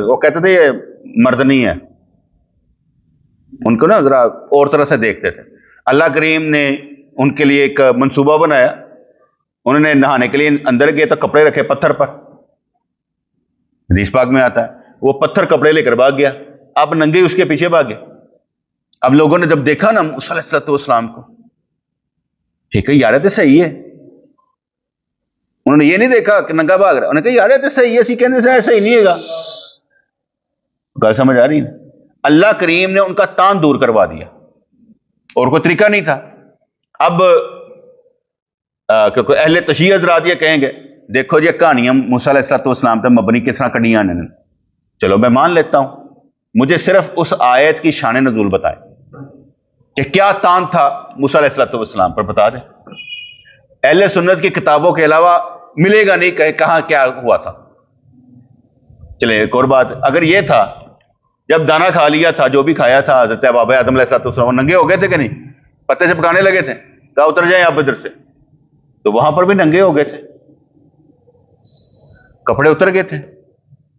وہ کہتے تھے یہ مرد نہیں ہے، ان کو نا ذرا اور طرح سے دیکھتے تھے. اللہ کریم نے ان کے لیے ایک منصوبہ بنایا. انہوں نے نہانے کے لیے اندر گئے تو کپڑے رکھے پتھر پر, حدیث پاک میں آتا ہے. وہ پتھر کپڑے لے کر بھاگ گیا, اب ننگے اس کے پیچھے بھاگ گئے. اب لوگوں نے جب دیکھا نا موسیٰ علیہ السلام کو, ٹھیک ہے یار یہ تو صحیح ہے, انہوں نے یہ نہیں دیکھا کہ ننگا بھاگ رہا, انہوں نے کہا یار یہ تو صحیح ہے, اسی کہنے سے صحیح نہیں ہے گا. گل سمجھ آ رہی ہے؟ اللہ کریم نے ان کا تان دور کروا دیا, اور کوئی طریقہ نہیں تھا. اب کیونکہ اہل تشیع حضرات یہ کہیں گے دیکھو جی کہانیاں موسیٰ علیہ السلام پہ مبنی کس طرح کڑیاں نے, چلو میں مان لیتا ہوں, مجھے صرف اس آیت کی شان نزول بتائے کہ کیا تان تھا موسیٰ علیہ السلام پر, بتا دیں. اہل سنت کی کتابوں کے علاوہ ملے گا نہیں کہ کہاں کیا ہوا تھا. چلے ایک اور بات, اگر یہ تھا جب دانا کھا لیا تھا, جو بھی کھایا تھا حضرت بابا آدم علیہ السلام ننگے ہو گئے تھے کہ نہیں, پتے سے پکانے لگے تھے, کہا اتر جائیں آپ ادھر سے, تو وہاں پر بھی ننگے ہو گئے تھے, کپڑے اتر گئے تھے,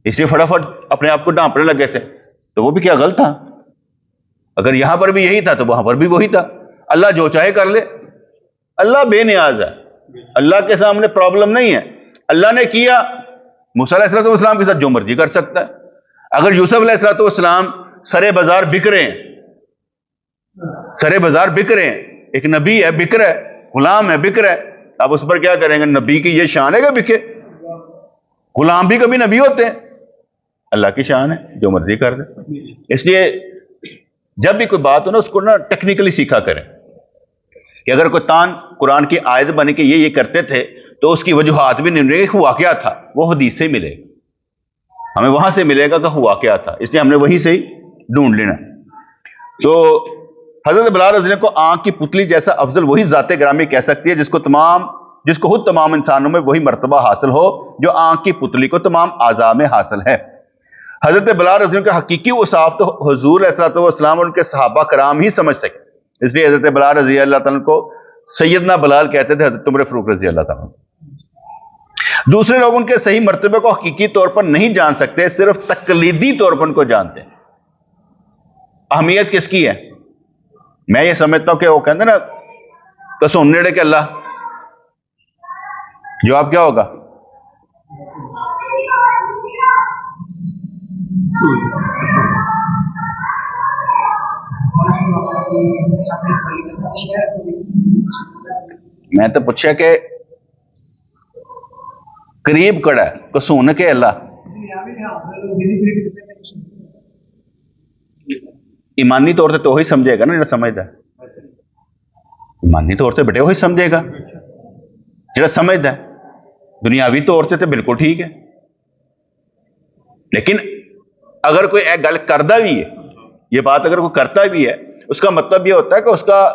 اس لیے فٹافٹ اپنے آپ کو ڈھانپنے لگے تھے. تو وہ بھی کیا غلط تھا؟ اگر یہاں پر بھی یہی تھا تو وہاں پر بھی وہی تھا. اللہ جو چاہے کر لے, اللہ بے نیاز ہے, اللہ کے سامنے پرابلم نہیں ہے. اللہ نے کیا, موسیٰ علیہ السلام کے ساتھ جو مرضی کر سکتا ہے. اگر یوسف علیہ السلام سرے بازار بک رہے ہیں, سرے بازار بک رہے ہیں, ایک نبی ہے بک رہا ہے, غلام ہے بک رہا ہے, آپ اس پر کیا کریں گے؟ نبی کی یہ شان ہے کہ بکے؟ غلام بھی کبھی نبی ہوتے ہیں, اللہ کی شان ہے, جو مرضی کر دے. اس لیے جب بھی کوئی بات ہو نا اس کو نا ٹیکنیکلی سیکھا کریں کہ اگر کوئی تان قرآن کی آیت بنے کہ یہ کرتے تھے تو اس کی وجوہات بھی نہیں, ہوا کیا تھا وہ حدیث سے ملے گا, ہمیں وہاں سے ملے گا کہ ہوا کیا تھا, اس لیے ہم نے وہی سے ہی ڈھونڈ لینا. تو حضرت بلال رضی اللہ عنہ کو آنکھ کی پتلی جیسا افضل وہی ذات گرامی کہہ سکتی ہے جس کو خود تمام انسانوں میں وہی مرتبہ حاصل ہو جو آنکھ کی پتلی کو تمام اعضاء میں حاصل ہے. حضرت بلال رضی اللہ عنہ کا حقیقی اوصاف تو حضور علیہ السلام اور ان کے صحابہ کرام ہی سمجھ سکے, اس لیے حضرت بلال رضی اللہ تعالیٰ کو سیدنا بلال کہتے تھے, حضرت عمر فاروق رضی اللہ تعالیٰ. دوسرے لوگ ان کے صحیح مرتبے کو حقیقی طور پر نہیں جان سکتے, صرف تقلیدی طور پر ان کو جانتے ہیں. اہمیت کس کی ہے؟ میں یہ سمجھتا ہوں کہ وہ کہتے ہیں نا کسون نیڑے کے اللہ, جواب کیا ہوگا؟ میں تو پوچھا کہ قریب کڑا ہے کسون کے اللہ, ایمانی طور سے تو وہی سمجھے گا نا جڑا سمجھدا ہے, ایمانی طور سے بیٹے وہی سمجھے گا جڑا سمجھدا ہے. دنیاوی طور سے تو بالکل ٹھیک ہے, لیکن اگر کوئی ایک گل کرتا بھی ہے, یہ بات اگر کوئی کرتا بھی ہے, اس کا مطلب یہ ہوتا ہے کہ اس کا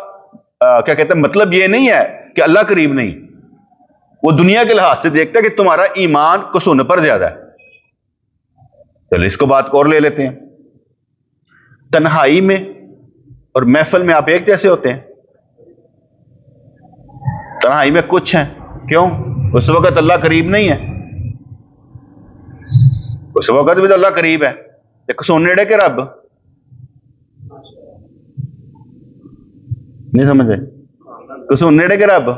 کیا کہتے ہیں, مطلب یہ نہیں ہے کہ اللہ قریب نہیں, وہ دنیا کے لحاظ سے دیکھتا ہے کہ تمہارا ایمان کسون پر زیادہ ہے. چلو اس کو بات کو اور لے لیتے ہیں. تنہائی میں اور محفل میں آپ ایک جیسے ہوتے ہیں؟ تنہائی میں کچھ ہیں, کیوں؟ اس وقت اللہ قریب نہیں ہے, اس وقت بھی تو اللہ قریب ہے. کسون نیڑے کے رب نہیں سمجھے, کسون نیڑے کے رب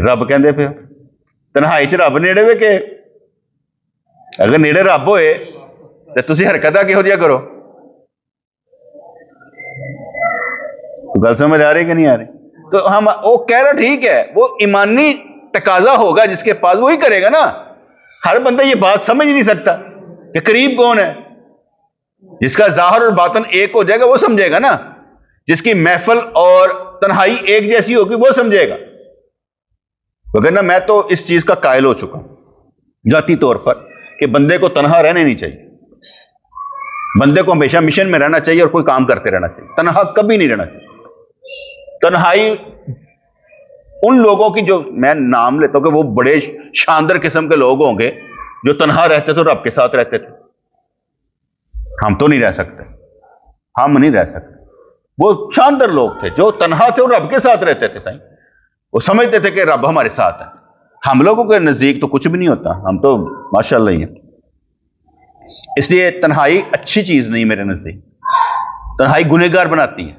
رب کہندے پہ تنہائی چ رب نیڑے وے کہ اگر نیڑے رب ہوئے تو تسی حرکت کہہو جہا کرو. گل سمجھ آ رہی کہ نہیں آ رہی؟ تو ہم وہ کہہ رہا ٹھیک ہے, وہ ایمانی تقاضا ہوگا جس کے پاس, وہی کرے گا نا. ہر بندہ یہ بات سمجھ نہیں سکتا کہ قریب کون ہے. جس کا ظاہر اور باطن ایک ہو جائے گا وہ سمجھے گا نا, جس کی محفل اور تنہائی ایک جیسی ہوگی وہ سمجھے گا. وگرنہ میں تو اس چیز کا قائل ہو چکا ہوں ذاتی طور پر کہ بندے کو تنہا رہنے نہیں چاہیے, بندے کو ہمیشہ مشن میں رہنا چاہیے اور کوئی کام کرتے رہنا چاہیے, تنہا کبھی نہیں رہنا چاہیے. تنہائی ان لوگوں کی جو میں نام لیتا ہوں کہ وہ بڑے شاندار قسم کے لوگ ہوں گے جو تنہا رہتے تھے, رب کے ساتھ رہتے تھے. ہم تو نہیں رہ سکتے, ہم نہیں رہ سکتے. وہ شاندار لوگ تھے جو تنہا تھے اور رب کے ساتھ رہتے تھے. وہ سمجھتے تھے کہ رب ہمارے ساتھ ہے. ہم لوگوں کے نزدیک تو کچھ بھی نہیں ہوتا, ہم تو ماشاء اللہ ہی ہیں. اس لیے تنہائی اچھی چیز نہیں میرے نزدیک. تنہائی گنہگار بناتی ہے.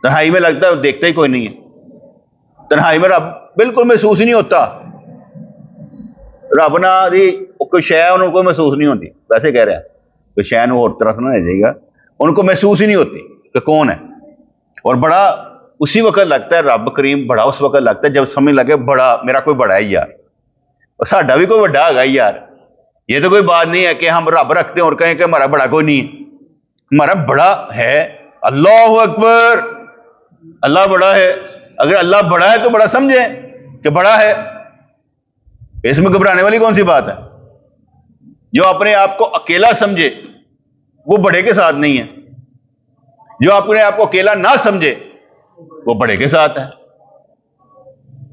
تنہائی میں لگتا ہے دیکھتا ہی کوئی نہیں ہے. تنہائی میں رب بالکل محسوس ہی نہیں ہوتا. رب نہ دی کوئی شے انہوں کو محسوس نہیں ہوتی. ویسے کہہ رہے ہیں کوئی شے اور طرف نہ رہ جائے گا, ان کو محسوس ہی نہیں ہوتی کہ کون ہے. اور بڑا اسی وقت لگتا ہے رب کریم بڑا اس وقت لگتا ہے جب سمجھ لگے بڑا میرا کوئی بڑا ہے یار, اور ساڈا بھی کوئی بڑا ہے یار. یہ تو کوئی بات نہیں ہے کہ ہم رب رکھتے ہیں اور کہیں کہ ہمارا بڑا کوئی نہیں ہے. ہمارا بڑا ہے. اللہ اکبر, اللہ بڑا ہے. اگر اللہ بڑا ہے تو بڑا سمجھیں کہ بڑا ہے. اس میں گھبرانے والی کون سی بات ہے؟ جو اپنے آپ کو اکیلا سمجھے وہ بڑے کے ساتھ نہیں ہے. جو اپنے آپ کو اکیلا نہ سمجھے وہ بڑے کے ساتھ ہے.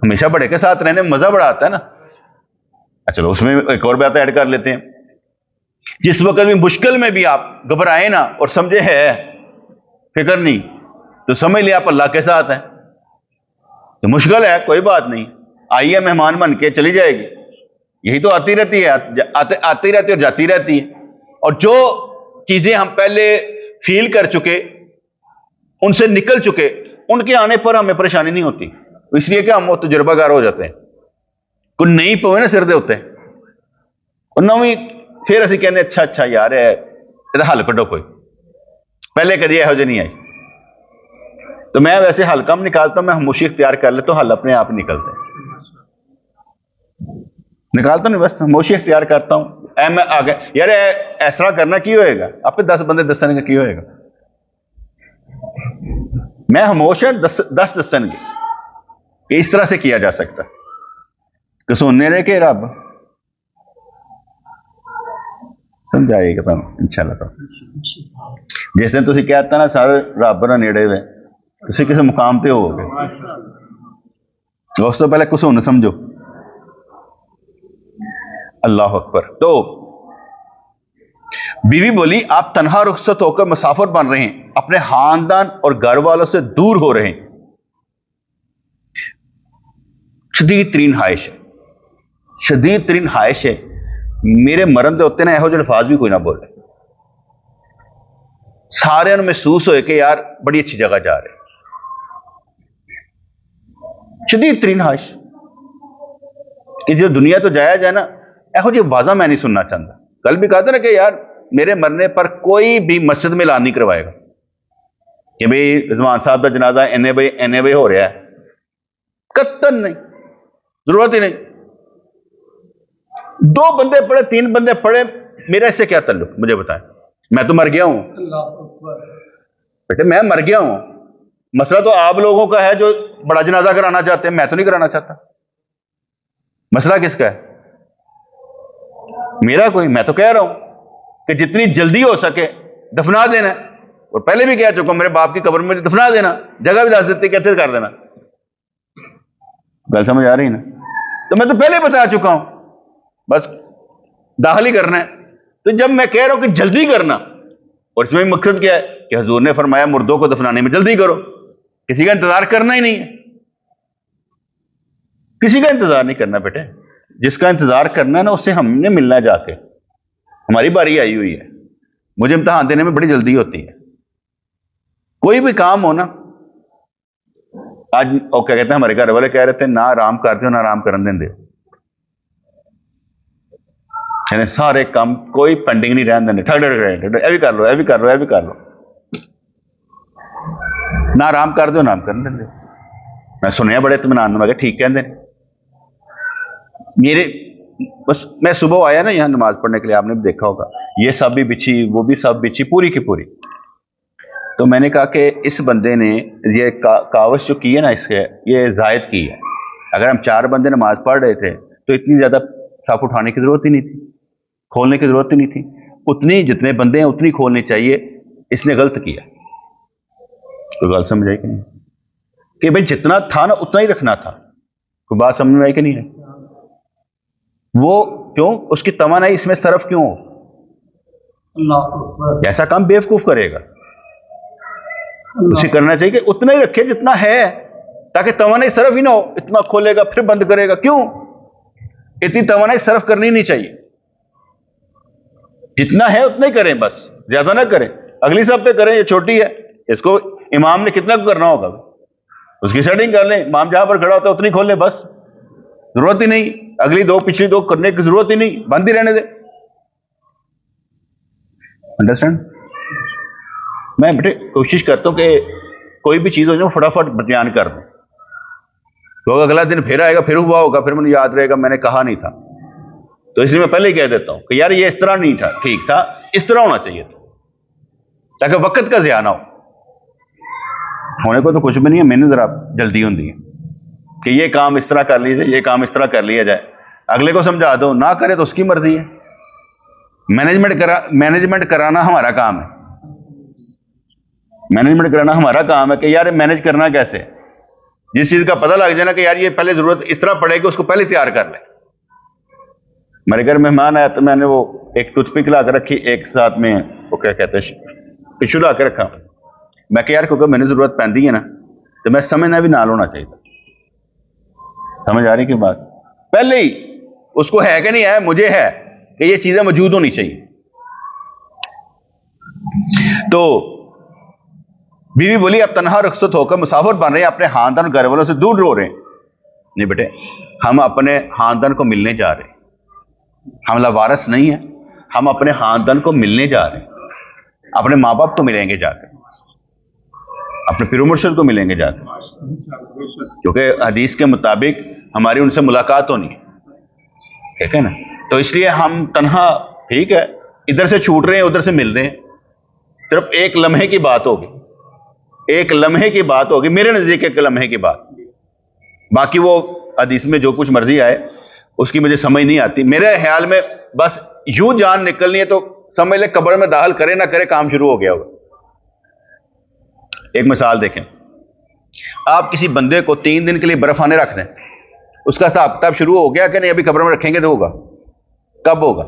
ہمیشہ بڑے کے ساتھ رہنے میں مزہ بڑا آتا ہے نا. چلو اس میں ایک اور بات ایڈ کر لیتے ہیں. جس وقت بھی مشکل میں بھی آپ گھبرائیں نا اور سمجھے ہے فکر نہیں, تو سمجھ لیں آپ اللہ کے ساتھ ہیں. تو مشکل ہے کوئی بات نہیں, آئیے مہمان بن کے چلی جائے گی. یہی تو آتی رہتی ہے, آتی رہتی اور جاتی رہتی ہے. اور جو چیزیں ہم پہلے فیل کر چکے, ان سے نکل چکے, ان کے آنے پر ہمیں پریشانی نہیں ہوتی. اس لیے کہ ہم وہ تجربہ کار ہو جاتے ہیں. کوئی نہیں پوے نا سر دے ہوتے اور نویں پھر اسی کہنے اچھا اچھا یار ہے حل کڈو کوئی, پہلے کدی یہو جی نہیں آئی. تو میں ویسے حل کم نکالتا ہوں, میں خاموشی اختیار کر لے تو حل اپنے آپ نکلتے ہیں. نکالتا نہیں, بس خاموشی اختیار کرتا ہوں. میں آگے یار ایسا کرنا کی ہوئے گا, آپ 10 بندے دسن گے کی ہوئے گا. میں خاموش ہے 10 دسن گے کہ اس طرح سے کیا جا سکتا. کہ سننے رہے کہ رب سمجھائے گا تم انشاءاللہ. تو جیسے تسی کہتا نا سارے رب نہ نیڑے ہوئے, تسی کسی مقام پہ ہو گے, اس تو پہلے کچھ نہ سمجھو. اللہ اکبر. تو بیوی بولی آپ تنہا رخصت ہو کر مسافر بن رہے ہیں, اپنے خاندان اور گھر والوں سے دور ہو رہے ہیں. شدید ترین خواہش ہے, شدید ترین خواہش ہے. میرے مرن دے ہوتے نا یہو جہے الفاظ بھی کوئی نہ بولے, سارے محسوس ہوئے کہ یار بڑی اچھی جگہ جا رہے. شدید ترین خواہش کہ جو دنیا تو جایا جائے نا, یہو جی واضح میں نہیں سننا چاہتا. کل بھی کہا تھا نا کہ یار میرے مرنے پر کوئی بھی مسجد میں اعلان نہیں کروائے گا کہ بھئی رضوان صاحب کا جنازہ اینے بھائی ہو رہا ہے. قطعاً نہیں, ضرورت ہی نہیں. 2 بندے پڑھے 3 بندے پڑھے, میرا اس سے کیا تعلق, مجھے بتائیں. میں تو مر گیا ہوں بیٹے, میں مر گیا ہوں. مسئلہ تو آپ لوگوں کا ہے جو بڑا جنازہ کرانا چاہتے ہیں, میں تو نہیں کرانا چاہتا. مسئلہ کس کا ہے؟ میرا کوئی. میں تو کہہ رہا ہوں کہ جتنی جلدی ہو سکے دفنا دینا, اور پہلے بھی کہہ چکا ہوں میرے باپ کی قبر میں دفنا دینا, جگہ بھی دس دیتے کہتے کر دینا. گل سمجھ آ رہی نا؟ تو میں تو پہلے بتا چکا ہوں, بس داخل ہی کرنا ہے. تو جب میں کہہ رہا ہوں کہ جلدی کرنا, اور اس میں مقصد کیا ہے کہ حضور نے فرمایا مردوں کو دفنانے میں جلدی کرو, کسی کا انتظار کرنا ہی نہیں ہے. کسی کا انتظار نہیں کرنا بیٹے. جس کا انتظار کرنا ہے نا اس سے ہم نے ملنا جا کے. ہماری باری آئی ہوئی ہے. مجھے امتحان دینے میں بڑی جلدی ہوتی ہے. کوئی بھی کام ہو نا, آج وہ کیا کہتے ہیں ہمارے گھر والے کہہ رہے تھے نہ آرام کرتے ہو نہ آرام کرن دیں دے, یعنی سارے کام کوئی پینڈنگ نہیں رہن دیں, اے بھی کر لو, اے بھی کر لو, اے بھی کر لو, نہ آرام کر دو نہ آرام کرن دیں. میں سنیا بڑے اطمینان میں ٹھیک کہندے ہیں. میرے بس میں صبح آیا نا یہاں نماز پڑھنے کے لیے, آپ نے بھی دیکھا ہوگا, یہ سب بھی بچھی وہ بھی سب بچھی پوری کی پوری. تو میں نے کہا کہ اس بندے نے یہ کاوش جو کی ہے نا, اس کے یہ زائد کی ہے. اگر ہم 4 بندے نماز پڑھ رہے تھے تو اتنی زیادہ صاف اٹھانے کی ضرورت ہی نہیں تھی, کھولنے کی ضرورت ہی نہیں تھی. اتنی جتنے بندے ہیں اتنی کھولنی چاہیے. اس نے غلط کیا. کوئی غلط سمجھ آئی کہ نہیں کہ بھائی جتنا تھا نا اتنا ہی رکھنا تھا. کوئی بات سمجھ میں آئی کہ نہیں ہے؟ وہ کیوں اس کی توانائی اس میں صرف کیوں ہو؟ ایسا کام بیوقوف کرے گا. اسے کرنا چاہیے کہ اتنا ہی رکھے جتنا ہے, تاکہ توانائی صرف ہی نہ ہو. اتنا کھولے گا پھر بند کرے گا, کیوں؟ اتنی توانائی صرف کرنی نہیں چاہیے. جتنا ہے اتنا ہی کریں، بس زیادہ نہ کریں. اگلی صف پہ کریں، یہ چھوٹی ہے، اس کو امام نے کتنا کرنا ہوگا، اس کی سیٹنگ کر لیں. امام جہاں پر کھڑا ہوتا ہے اتنی کھول لیں، بس ضرورت ہی نہیں اگلی دو پچھلی دو کرنے کی ضرورت ہی نہیں، بند ہی رہنے دیں. انڈرسٹینڈ؟ میں بیٹے کوشش کرتا ہوں کہ کوئی بھی چیز ہو جائے فٹافٹ بیان کر دوں، تو اگلا دن پھر آئے گا، پھر ہوا ہوگا، پھر مجھے یاد رہے گا میں نے کہا نہیں تھا. تو اس لیے میں پہلے ہی کہہ دیتا ہوں کہ یار یہ اس طرح نہیں تھا، ٹھیک تھا، اس طرح ہونا چاہیے تھا، تاکہ وقت کا ضیاع نہ ہو. ہونے کو تو کچھ بھی نہیں ہے، میں نے ذرا جلدی ہوتی ہے کہ یہ کام اس طرح کر لیجیے، یہ کام اس طرح کر لیا جائے. اگلے کو سمجھا دو، نہ کرے تو اس کی مرضی ہے. مینجمنٹ کرانا ہمارا کام ہے، مینجمنٹ کرانا ہمارا کام ہے کہ یار مینج کرنا کیسے. جس چیز کا پتہ لگ جائے نا کہ یار یہ پہلے ضرورت اس طرح پڑے گی، اس کو پہلے تیار کر لیں. میرے گھر مہمان آیا تو میں نے وہ ایک ٹوتھ پک لا کے رکھی، ایک ساتھ میں وہ کیا کہتے ہیں ٹشو لا کے رکھا. میں کہ یار کیونکہ میں نے ضرورت پہنتی ہے نا، تو میں سمجھنا بھی نہ ہونا چاہیے. سمجھ آ رہی کہ بات؟ پہلے ہی اس کو ہے کہ نہیں ہے، مجھے ہے کہ یہ چیزیں موجود ہونی چاہیے. تو بیوی بولی اب تنہا رخصت ہو کر مسافر بن رہے ہیں، اپنے خاندان گھر والوں سے دور رو رہے ہیں. نہیں بیٹے، ہم اپنے خاندان کو ملنے جا رہے ہیں، ہم لاوارث نہیں ہیں، ہم اپنے خاندان کو ملنے جا رہے ہیں. اپنے ماں باپ کو ملیں گے جا کر، اپنے پیر و مرشد کو ملیں گے جا کر، کیونکہ حدیث کے مطابق ہماری ان سے ملاقات ہونی ہے، ٹھیک ہے نا. تو اس لیے ہم تنہا، ٹھیک ہے، ادھر سے چھوٹ رہے ہیں ادھر سے مل رہے ہیں، صرف ایک لمحے کی بات ہوگی، ایک لمحے کی بات ہوگی، میرے نزدیک ایک لمحے کی بات. باقی وہ حدیث میں جو کچھ مرضی آئے اس کی مجھے سمجھ نہیں آتی. میرے خیال میں بس یوں جان نکلنی ہے تو سمجھ لے قبر میں داخل کرے نہ کرے کام شروع ہو گیا ہوگا. ایک مثال دیکھیں، آپ کسی بندے کو 3 دن کے لیے برفانے رکھ دیں، اس کا حساب کتاب شروع ہو گیا کہ نہیں؟ ابھی قبر میں رکھیں گے تو ہوگا. کب ہوگا؟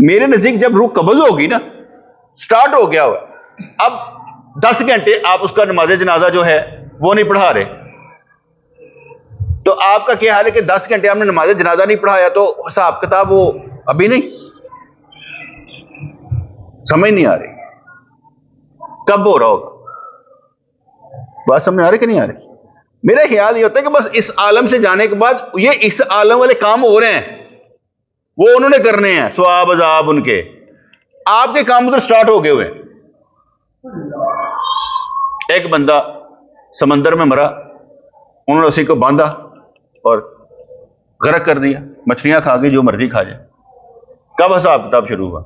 میرے نزدیک جب روح قبض ہوگی نا، سٹارٹ ہو گیا ہوا. اب 10 گھنٹے آپ اس کا نماز جنازہ جو ہے وہ نہیں پڑھا رہے، تو آپ کا کیا حال ہے کہ 10 گھنٹے آپ نے نماز جنازہ نہیں پڑھایا تو حساب کتاب وہ ابھی نہیں. سمجھ نہیں آ رہی کب ہو رہا ہوگا؟ بات سمجھ آ رہی کہ نہیں آ رہی؟ میرا خیال یہ ہوتا ہے کہ بس اس عالم سے جانے کے بعد یہ اس عالم والے کام ہو رہے ہیں، وہ انہوں نے کرنے ہیں، ثواب عذاب ان کے. آپ کے کام ادھر سٹارٹ ہو گئے ہوئے. ایک بندہ سمندر میں مرا، انہوں نے اسی کو باندھا اور غرق کر دیا، مچھلیاں کھا گئی، جو مرضی کھا جائے. کب حساب کتاب شروع ہوا؟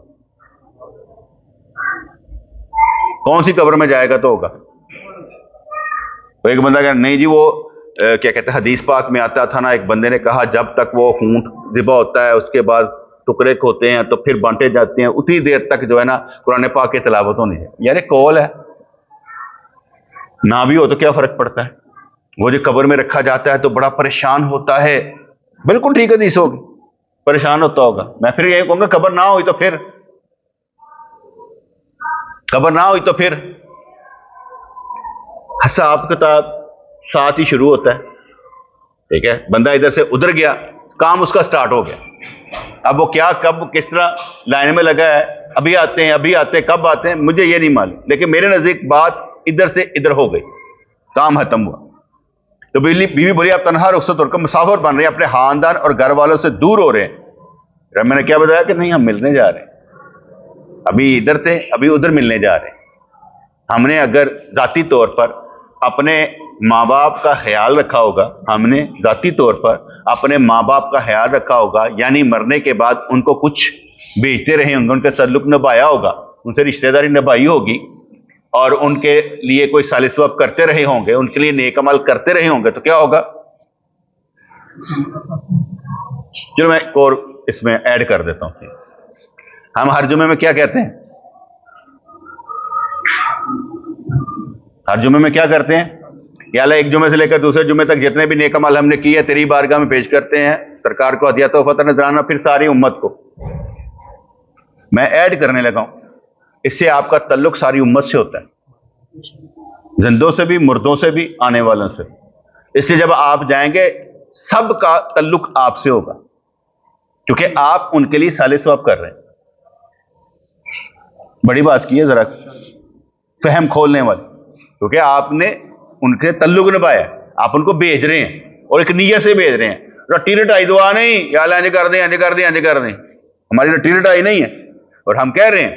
کون سی قبر میں جائے گا تو ہوگا. تو ایک بندہ کہا نہیں جی، وہ کیا کہتے ہیں حدیث پاک میں آتا تھا نا، ایک بندے نے کہا جب تک وہ اونٹ ذبح ہوتا ہے اس کے بعد ٹکڑے کھوتے ہیں تو پھر بانٹے جاتے ہیں، اتنی دیر تک جو ہے نا قرآن پاک کی تلاوت ہونی ہے. یار ایک کول ہے، نہ بھی ہو تو کیا فرق پڑتا ہے؟ وہ جو قبر میں رکھا جاتا ہے تو بڑا پریشان ہوتا ہے. بالکل ٹھیک حدیث ہوگی، پریشان ہوتا ہوگا. میں پھر یہی کہوں گا قبر نہ ہوئی تو پھر، قبر نہ ہوئی تو پھر حساب کتاب ساتھ ہی شروع ہوتا ہے. ٹھیک ہے، بندہ ادھر سے ادھر گیا، کام اس کا سٹارٹ ہو گیا. اب وہ کیا کب کس طرح لائن میں لگا ہے، ابھی آتے ہیں ابھی آتے ہیں، کب آتے ہیں مجھے یہ نہیں معلوم، لیکن میرے نزدیک بات ادھر سے ادھر ہو گئی، کام ختم ہوا. تو بیوی بولی اب تنہا رخصت ہو کر مسافر بن رہے ہیں، اپنے خاندان اور گھر والوں سے دور ہو رہے ہیں. میں نے کیا بتایا کہ نہیں ہم ملنے جا رہے ہیں، ابھی ادھر تھے ابھی ادھر ملنے جا رہے ہیں. ہم نے اگر ذاتی طور پر اپنے ماں باپ کا خیال رکھا ہوگا، ہم نے ذاتی طور پر اپنے ماں باپ کا خیال رکھا ہوگا، یعنی مرنے کے بعد ان کو کچھ بھیجتے رہے ہوں گے، ان کا تعلق نبھایا ہوگا، ان سے رشتہ داری نبھائی ہوگی، اور ان کے لیے کوئی صالح ثواب کرتے رہے ہوں گے، ان کے لیے نیک عمل کرتے رہے ہوں گے، تو کیا ہوگا؟ چلو میں ایک اور اس میں ایڈ کر دیتا ہوں. ہم ہر جمعے میں کیا کہتے ہیں؟ ہر جمعے میں کیا کرتے ہیں؟ یا اللہ ایک جمعے سے لے کر دوسرے جمعے تک جتنے بھی نیک عمل ہم نے کیے تیری بارگاہ میں پیش کرتے ہیں، سرکار کو ہدیہ تحفہ نذرانہ، پھر ساری امت کو. میں ایڈ کرنے لگا ہوں، اس سے آپ کا تعلق ساری امت سے ہوتا ہے، زندوں سے بھی، مردوں سے بھی، آنے والوں سے. اس لیے جب آپ جائیں گے سب کا تعلق آپ سے ہوگا، کیونکہ آپ ان کے لیے صالح ثواب کر رہے ہیں. بڑی بات کی ہے، ذرا فہم کھولنے والی، کیونکہ آپ نے ان کے تعلق نبھایا ہے، آپ ان کو بھیج رہے ہیں اور ایک نیت سے بھیج رہے ہیں. رٹی رٹائی دعا نہیں، یا اللہ انج کر دیں انج کر دیں انج کر دیں، ہماری رٹی رٹائی نہیں ہے. اور ہم کہہ رہے ہیں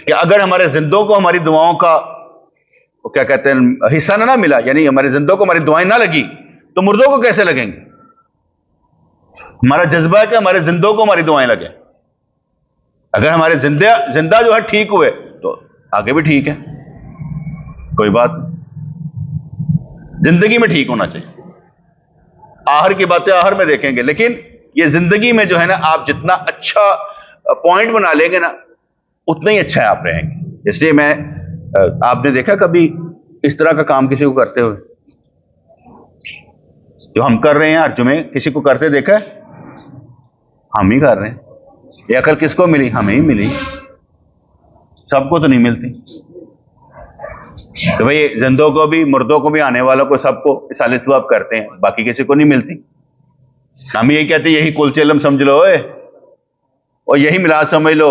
کہ اگر ہمارے زندوں کو ہماری دعاؤں کا وہ کیا کہتے ہیں حصہ نہ ملا، یعنی ہمارے زندوں کو ہماری دعائیں نہ لگی، تو مردوں کو کیسے لگیں گے؟ ہمارا جذبہ ہے کہ ہمارے زندوں کو ہماری دعائیں لگیں. اگر ہمارے زندہ جو ہے ٹھیک ہوئے تو آگے بھی ٹھیک ہے، کوئی بات نہیں. زندگی میں ٹھیک ہونا چاہیے. آخر کی باتیں آخر میں دیکھیں گے، لیکن یہ زندگی میں جو ہے نا آپ جتنا اچھا پوائنٹ بنا لیں گے نا اتنا ہی اچھا ہے آپ رہیں گے. اس لیے میں آپ نے دیکھا کبھی اس طرح کا کام کسی کو کرتے ہوئے؟ جو ہم کر رہے ہیں ہر جمعے کسی کو کرتے دیکھا ہے؟ ہم ہی کر رہے ہیں. یہ عقل کس کو ملی؟ ہمیں ہی ملی، سب کو تو نہیں ملتی. تو بھئی زندوں کو بھی مردوں کو بھی آنے والوں کو سب کو صالح ثواب کرتے ہیں، باقی کسی کو نہیں ملتی. ہم یہی کہتے ہیں یہی کلچے علم سمجھ لو اور یہی میلاد سمجھ لو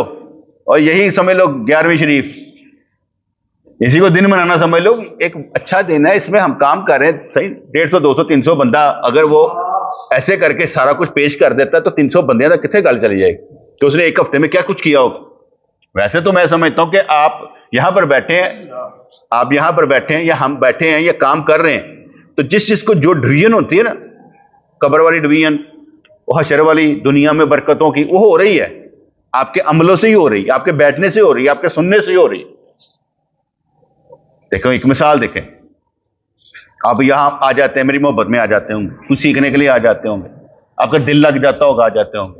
اور یہی سمجھ لو 11ویں شریف، اسی کو دن منانا سمجھ لو. ایک اچھا دن ہے، اس میں ہم کام کر رہے ہیں. صحیح 150 200 300 بندہ اگر وہ ایسے کر کے سارا کچھ پیش کر دیتا ہے تو 300 بندیاں تک کتنے گل چلی جائے گی کہ اس نے ایک ہفتے میں کیا کچھ کیا ہوگا. ویسے تو میں سمجھتا ہوں کہ آپ یہاں پر بیٹھے ہیں یا ہم بیٹھے ہیں یا کام کر رہے ہیں، تو جس کو جو ڈویژن ہوتی ہے نا، قبر والی ڈویژن، وہ حشر والی دنیا میں برکتوں کی، وہ ہو رہی ہے آپ کے عملوں سے ہی ہو رہی ہے، آپ کے بیٹھنے سے ہو رہی ہے، آپ کے سننے سے ہی ہو رہی ہے. دیکھو ایک مثال دیکھیں، آپ یہاں آ جاتے ہیں، میری محبت میں آ جاتے ہوں گے، کچھ سیکھنے کے لیے آ جاتے ہوں گے، آپ کا دل لگ جاتا ہوگا، آ جاتے ہوں گے.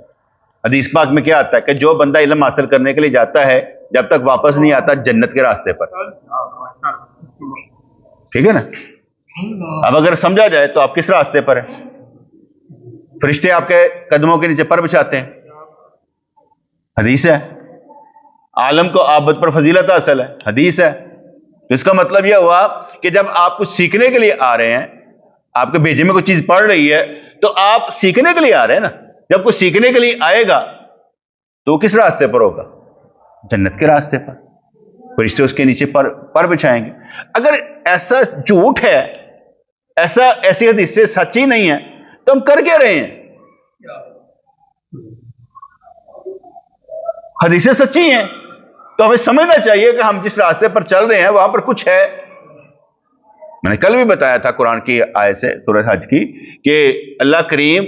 حدیث پاک میں کیا آتا ہے کہ جو بندہ علم حاصل کرنے کے لیے جاتا ہے جب تک واپس نہیں آتا جنت کے راستے پر. ٹھیک ہے نا؟ اب اگر سمجھا جائے تو آپ کس راستے پر ہیں؟ فرشتے آپ کے قدموں کے نیچے پر بچھاتے ہیں، حدیث ہے. عالم کو عابد پر فضیلت حاصل ہے، حدیث ہے. تو اس کا مطلب یہ ہوا کہ جب آپ کچھ سیکھنے کے لیے آ رہے ہیں، آپ کے بھیجے میں کوئی چیز پڑ رہی ہے تو آپ سیکھنے کے لیے آ رہے ہیں نا. جب کوئی سیکھنے کے لیے آئے گا تو وہ کس راستے پر ہوگا؟ جنت کے راستے پر. فرشتے اس کے نیچے پر بچھائیں گے. اگر ایسا جھوٹ ہے، ایسی حدیث سے سچ ہی نہیں ہے تو ہم کر کے رہے ہیں؟ حدیثیں سچی ہیں تو ہمیں سمجھنا چاہیے کہ ہم جس راستے پر چل رہے ہیں وہاں پر کچھ ہے. میں نے کل بھی بتایا تھا قرآن کی آیت سے سورہ حج کی کہ اللہ کریم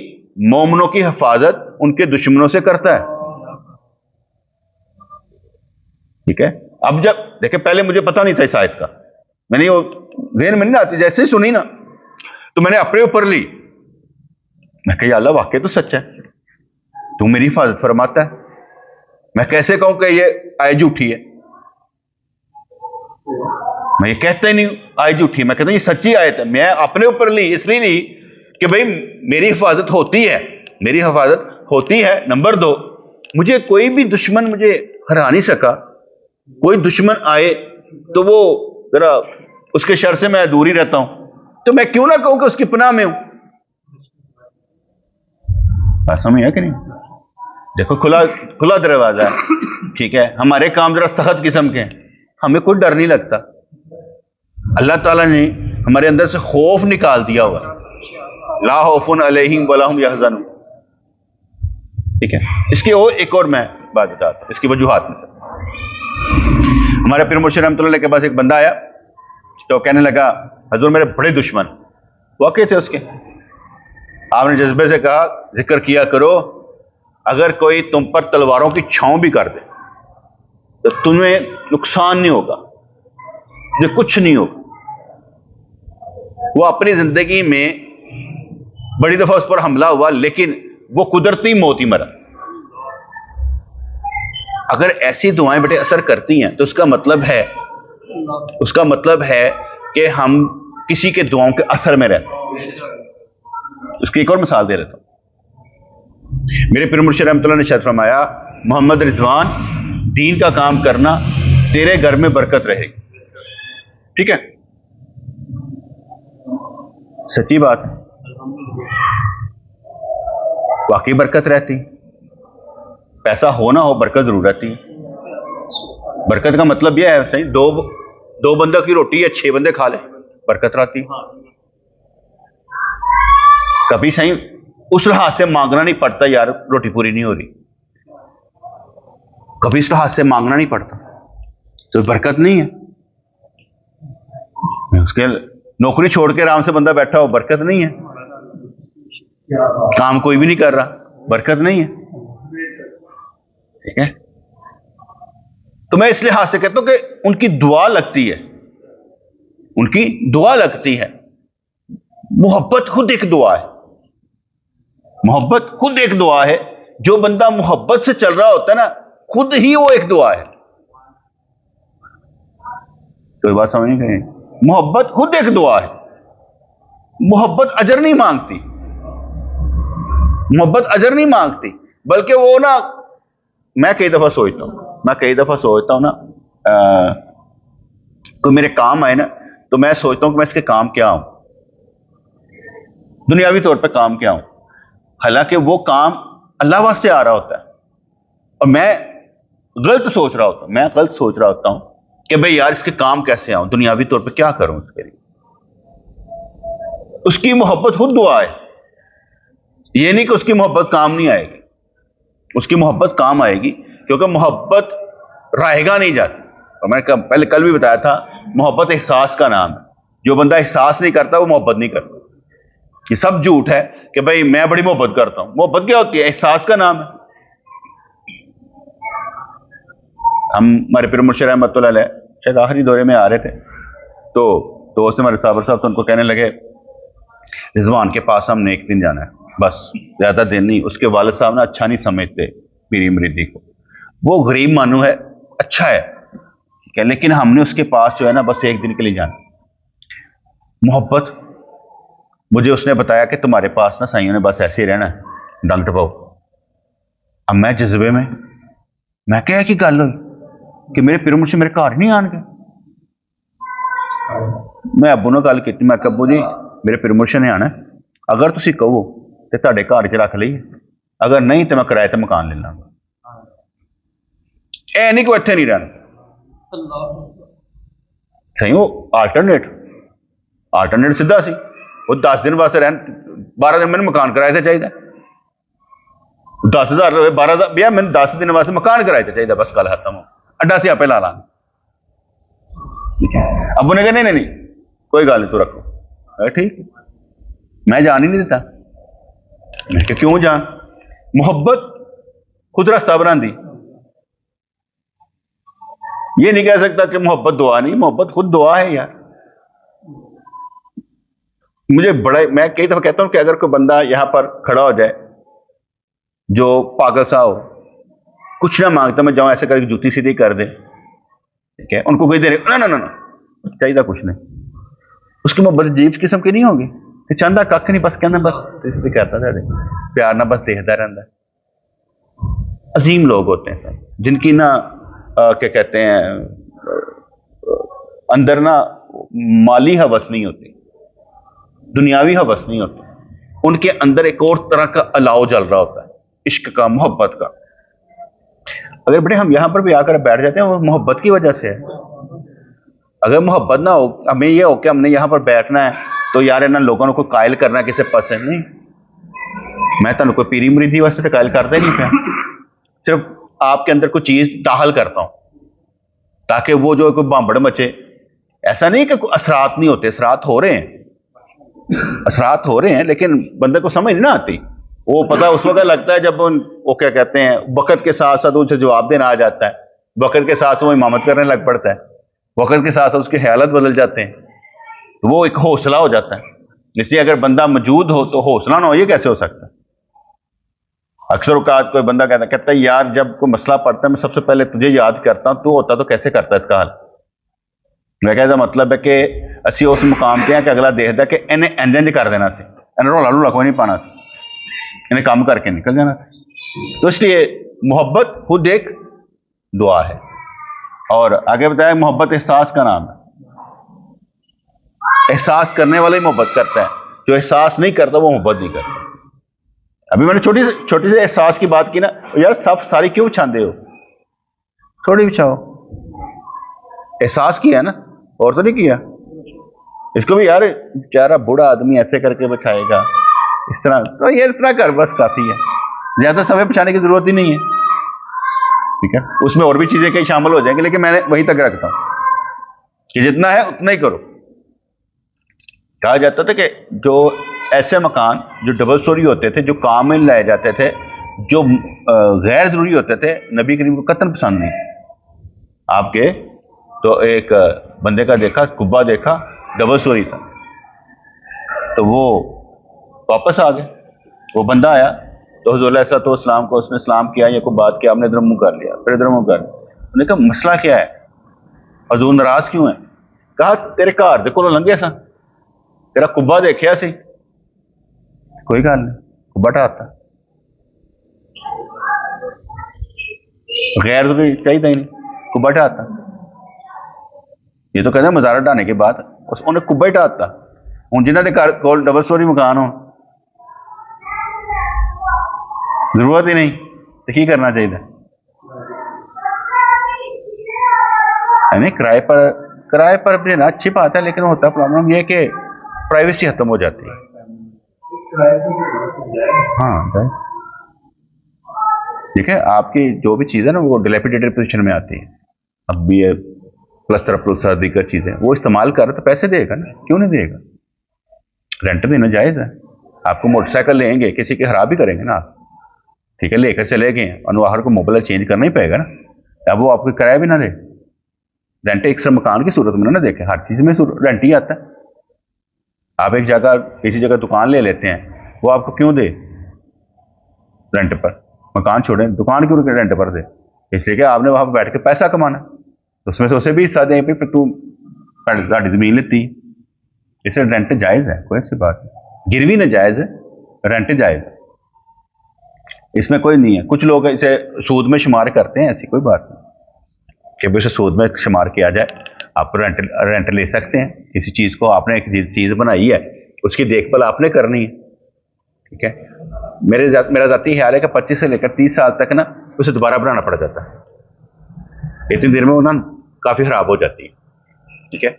مومنوں کی حفاظت ان کے دشمنوں سے کرتا ہے. ٹھیک ہے؟ اب جب دیکھیں پہلے مجھے پتا نہیں تھا اس آیت کا، میں نے وہ ذہن میں نہیں آتی، جیسے ہی سنی نا تو میں نے اپنے اوپر لی. میں کہ یا اللہ واقعی تو سچ ہے، تو میری حفاظت فرماتا ہے. میں کیسے کہوں کہ یہ آیت جھوٹھی ہے؟ میں یہ کہتا ہی نہیں آیت جھوٹھی، میں کہتا ہوں یہ سچی آیت ہے. میں اپنے اوپر لی، اس لیے لی کہ بھئی میری حفاظت ہوتی ہے. نمبر 2، مجھے کوئی بھی دشمن مجھے ہرا نہیں سکا. کوئی دشمن آئے تو وہ ذرا اس کے شر سے میں دور ہی رہتا ہوں، تو میں کیوں نہ کہوں کہ اس کی پناہ میں ہوں. بات سمجھ ہے کہ نہیں؟ دیکھو کھلا دروازہ ہے. ٹھیک ہے، ہمارے کام ذرا سخت قسم کے ہیں، ہمیں کوئی ڈر نہیں لگتا. اللہ تعالیٰ نے ہمارے اندر سے خوف نکال دیا ہوا، لا خوف علیہم ولا هم یحزنون. ٹھیک ہے، اس کی ایک اور میں بات بتاتا ہوں، اس کی وجوہات میں سے. ہمارے پیر مرشد رحمۃ اللہ علیہ کے پاس ایک بندہ آیا تو کہنے لگا حضور میرے بڑے دشمن. واقع تھے اس کے. آپ نے جذبے سے کہا ذکر کیا کرو، اگر کوئی تم پر تلواروں کی چھاؤں بھی کر دے تو تمہیں نقصان نہیں ہوگا، جو کچھ نہیں ہوگا. وہ اپنی زندگی میں بڑی دفعہ اس پر حملہ ہوا لیکن وہ قدرتی موت ہی مرا. اگر ایسی دعائیں بیٹے اثر کرتی ہیں تو اس کا مطلب ہے کہ ہم کسی کے دعاؤں کے اثر میں رہتے ہیں. اس کی ایک اور مثال دے رہتا ہوں. میرے پیر مرشد رحمۃ اللہ نے ارشاد فرمایا محمد رضوان دین کا کام کرنا، تیرے گھر میں برکت رہے گی. ٹھیک ہے، سچی بات ہے. واقعی برکت رہتی. پیسہ ہو نہ ہو برکت ضرور رہتی ہے. برکت کا مطلب یہ ہے صحیح دو بندوں کی روٹی ہے 6 بندے کھا لے برکت رہتی. کبھی صحیح اس لحاظ سے مانگنا نہیں پڑتا یار روٹی پوری نہیں ہو رہی, کبھی اس لحاظ سے مانگنا نہیں پڑتا تو برکت نہیں ہے. اس کے نوکری چھوڑ کے آرام سے بندہ بیٹھا ہو برکت نہیں ہے. کام کوئی بھی نہیں کر رہا برکت نہیں ہے. ٹھیک ہے, تو میں اس لحاظ سے کہتا ہوں کہ ان کی دعا لگتی ہے, ان کی دعا لگتی ہے. محبت خود ایک دعا ہے, محبت خود ایک دعا ہے. جو بندہ محبت سے چل رہا ہوتا ہے نا خود ہی وہ ایک دعا ہے. تو یہ بات سمجھ نہیں گئے, محبت خود ایک دعا ہے. محبت اجر نہیں مانگتی, محبت اجر نہیں مانگتی, بلکہ وہ نا میں کئی دفعہ سوچتا ہوں نا کوئی میرے کام آئے نا تو میں سوچتا ہوں کہ میں اس کے کام کیا ہوں, دنیاوی طور پہ کام کیا ہوں, حالانکہ وہ کام اللہ واسطے آ رہا ہوتا ہے اور میں غلط سوچ رہا ہوتا ہوں کہ بھئی یار اس کے کام کیسے آؤں, دنیاوی طور پہ کیا کروں اس کے لیے. اس کی محبت خود دعا ہے. یہ نہیں کہ اس کی محبت کام نہیں آئے گی, اس کی محبت کام آئے گی کیونکہ محبت رائے گا نہیں جاتی. اور میں پہلے کل بھی بتایا تھا محبت احساس کا نام ہے. جو بندہ احساس نہیں کرتا وہ محبت نہیں کرتا. یہ سب جھوٹ ہے کہ بھئی میں بڑی محبت کرتا ہوں. محبت کیا ہوتی ہے؟ احساس کا نام ہے. ہمارے پیر مرشد رحمۃ اللہ علیہ شاید آخری دورے میں آ رہے تھے تو دوست ہمارے صابر صاحب تو ان کو کہنے لگے رضوان کے پاس ہم نے ایک دن جانا ہے, بس زیادہ دن نہیں. اس کے والد صاحب نے اچھا نہیں سمجھتے پیری مریدی کو, وہ غریب مانو ہے, اچھا ہے ٹھیک ہے, لیکن ہم نے اس کے پاس جو ہے نا بس ایک دن کے لیے جانا. محبت مجھے اس نے بتایا کہ تمہارے پاس نا سائیوں نے بس ایسے ہی رہنا ہے ڈنگ ٹپاؤ. اب میں جذبے میں کہا کہ گل ہوئی کہ میرے پیر مرشد میرے گھر نہیں آن گے. میں ابو نے گل کی, میں کہ ابو جی میرے پیر مرشد نے آنا, اگر تسی کہو تو تہاڈے گھر چ رکھ لئیے, اگر نہیں تو میں کرائے تے مکان لے لاں گا. اے نہیں کہ اتنے نہیں رہنا صحیح. وہ آلٹرنیٹ سیدھا سی, وہ 10 دن واسطے رہن 12 دن میں مکان کرائے تے چاہیے. 10,000 روپے 12,000 بیا میں 10 دن واسطے مکان کرائے تے چاہیے, بس گل ختم ہو. اڈا سی آپ لا لاں. ابو نے کہا نہیں کوئی گل نہیں تو رکھو. ٹھیک, میں جان ہی نہیں دیتا. میں کہ کیوں جان؟ محبت خود راستہ بناندی. یہ نہیں کہہ سکتا کہ محبت دعا نہیں, محبت خود دعا ہے یار. مجھے میں کئی دفعہ کہتا ہوں کہ اگر کوئی بندہ یہاں پر کھڑا ہو جائے جو پاگل سا ہو, کچھ نہ مانگتا, میں جاؤں ایسے کر کے جوتی سیدھی کر دے, ٹھیک ہے, ان کو کوئی دے رہے نہ چاہیے کچھ نہیں. اس کی محبت عجیب قسم کی نہیں ہوگی کہ چاہتا کھ نہیں, بس کہنا بس کرتا رہے, پیار نہ بس دیکھتا رہتا ہے. عظیم لوگ ہوتے ہیں سر جن کی نا کیا کہتے ہیں اندر نا مالی ہوس نہیں ہوتی, دنیاوی ہوس نہیں ہوتی. ان کے اندر ایک اور طرح کا الاؤ جل رہا ہوتا ہے, عشق کا, محبت کا. اگر بیٹے ہم یہاں پر بھی آ کر بیٹھ جاتے ہیں وہ محبت کی وجہ سے ہے. اگر محبت نہ ہو, ہمیں یہ ہو کہ ہم نے یہاں پر بیٹھنا ہے تو یار نہ لوگوں کو قائل کرنا کسے پسند نہیں. میں تمہیں کوئی پیری مریدی واسطے تو قائل کرتا ہی نہیں پیا, صرف آپ کے اندر کوئی چیز داخل کرتا ہوں تاکہ وہ جو کوئی بامبڑ مچے. ایسا نہیں کہ کوئی اثرات نہیں ہوتے, اثرات ہو رہے ہیں لیکن بندے کو سمجھ نہیں نہ آتی. وہ پتہ اس وقت لگتا ہے جب وہ کیا کہتے ہیں وقت کے ساتھ ساتھ اسے جواب دینا آ جاتا ہے, وقت کے ساتھ وہ امامت کرنے لگ پڑتا ہے, وقت کے ساتھ ساتھ اس کے خیالات بدل جاتے ہیں, وہ ایک حوصلہ ہو جاتا ہے. اس لیے اگر بندہ موجود ہو تو حوصلہ نہ ہو, یہ کیسے ہو سکتا ہے؟ اکثر اوقات کوئی بندہ کہتا ہے یار جب کوئی مسئلہ پڑتا ہے میں سب سے پہلے تجھے یاد کرتا ہوں, تو ہوتا تو کیسے کرتا ہے اس کا حل. میں کہتا مطلب ہے کہ اسی اس مقام پہ ہیں کہ اگلا دیکھتا کہ انہیں انجنج کر دینا سی, انہیں رولا رولا کوئی نہیں پانا سی, انہیں کام کر کے نکل جانا سی. تو اس لیے محبت خود ایک دعا ہے. اور آگے بتایا محبت احساس کا نام ہے. احساس کرنے والا ہی محبت کرتا ہے, جو احساس نہیں کرتا وہ محبت نہیں کرتا. ابھی میں نے چھوٹی سے احساس کی بات کی نا, یار صف ساری کیوں بچھاندے ہو, تھوڑی بچھاؤ, احساس کیا نا, اور تو نہیں کیا. اس کو بھی یار بیچارہ بوڑھا آدمی ایسے کر کے بچھائے گا, اس طرح, تو یہ اتنا کر بس کافی ہے, زیادہ صفیں بچھانے کی ضرورت ہی نہیں ہے. ٹھیک ہے, اس میں اور بھی چیزیں کئی شامل ہو جائیں گے, لیکن میں نے وہیں تک رکھتا ہوں کہ جتنا ہے اتنا ہی کرو. کہا جاتا تھا کہ جو ایسے مکان جو ڈبل سٹوری ہوتے تھے, جو کامل لائے جاتے تھے, جو غیر ضروری ہوتے تھے, نبی کریم کو قطعاً پسند نہیں. آپ کے تو ایک بندے کا دیکھا, قبہ دیکھا, ڈبل سٹوری تھا, تو وہ واپس آ گئے. وہ بندہ آیا تو حضور علیہ السلام کو اس نے سلام کیا, یا کوئی بات کیا, آپ نے ادھر منہ کر لیا, پھر ادھر منہ کر لیا. انہوں نے کہا مسئلہ کیا ہے, حضور ناراض کیوں ہے؟ کہا تیرے گھر دے کولوں لنگے سا, تیرا قبہ دیکھیا سی, کوئی گل نہیں, قبہ ٹھاتا, غیر تو چاہیے نہیں, قبہ ٹھاتا. یہ تو کہتے ہیں مزارہ ڈھانے کے بعد انہیں قبہ ہی ٹھاتا. ہوں جنہوں نے گھر کول ڈبل سٹوری مکان ہو, ضرورت ہی نہیں, تو کی کرنا چاہیے؟ یعنی کرائے پر دینا اچھی بات ہے, لیکن ہوتا پرابلم یہ کہ پرائیویسی ختم ہو جاتی ہے. ہاں ٹھیک ہے, آپ کی جو بھی چیز ہے نا وہ ڈیلیپیڈیٹڈ پوزیشن میں آتی ہے. اب بھی یہ پلستر دیگر چیزیں وہ استعمال کر رہے تو پیسے دے گا نا, کیوں نہیں دے گا؟ رینٹ دینا جائز ہے. آپ کو موٹر سائیکل لیں گے, کسی کی خراب ہی کریں گے نا آپ, ٹھیک ہے, لے کر چلے گئے, انوہر کو موبائل چینج کرنا ہی پڑے گا نا. اب وہ آپ کو کرایہ بھی نہ دے, رینٹ ایک مکان کی صورت میں نہ دیکھیں, ہر چیز میں رینٹ ہی آتا ہے. آپ ایک جگہ کسی جگہ دکان لے لیتے ہیں, وہ آپ کو کیوں دے رینٹ پر؟ مکان چھوڑیں, دکان کیوں رینٹ پر دے؟ اس لیے کہ آپ نے وہاں پہ بیٹھ کے پیسہ کمانا, اس میں سے اسے بھی حصہ دیں, پھر تو زمین لیتی. اس لیے رینٹ جائز ہے, کوئی ایسی بات نہیں. گروی نہ جائز ہے, رینٹ جائز ہے, اس میں کوئی نہیں ہے. کچھ لوگ اسے سود میں شمار کرتے ہیں, ایسی کوئی بات نہیں کہ اسے سود میں شمار کیا جائے. آپ رینٹ لے سکتے ہیں کسی چیز کو, آپ نے ایک چیز بنائی ہے, اس کی دیکھ بھال آپ نے کرنی ہے. ٹھیک ہے, میرا ذاتی خیال ہے کہ 25 سے لے کر 30 سال تک نا اسے دوبارہ بنانا پڑ جاتا ہے, اتنی دیر میں وہ نا کافی خراب ہو جاتی ہے. ٹھیک ہے,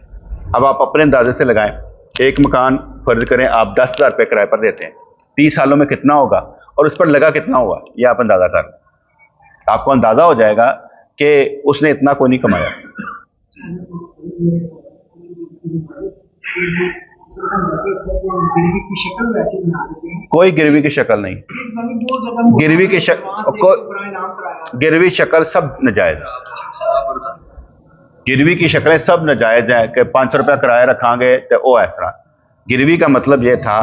اب آپ اپنے اندازے سے لگائیں, ایک مکان فرض کریں آپ 10,000 روپے کرائے پر دیتے ہیں, 30 سالوں میں کتنا ہوگا اور اس پر لگا کتنا ہوا, یہ آپ اندازہ کر لیں. آپ کو اندازہ ہو جائے گا کہ اس نے اتنا کوئی نہیں کمایا. کوئی گروی کی شکل نہیں, گروی شکل سب ناجائز, گروی کی شکلیں سب ناجائز ہیں. کہ 500 روپیہ کرایہ رکھاں گے تو وہ اس طرح. گروی کا مطلب یہ تھا,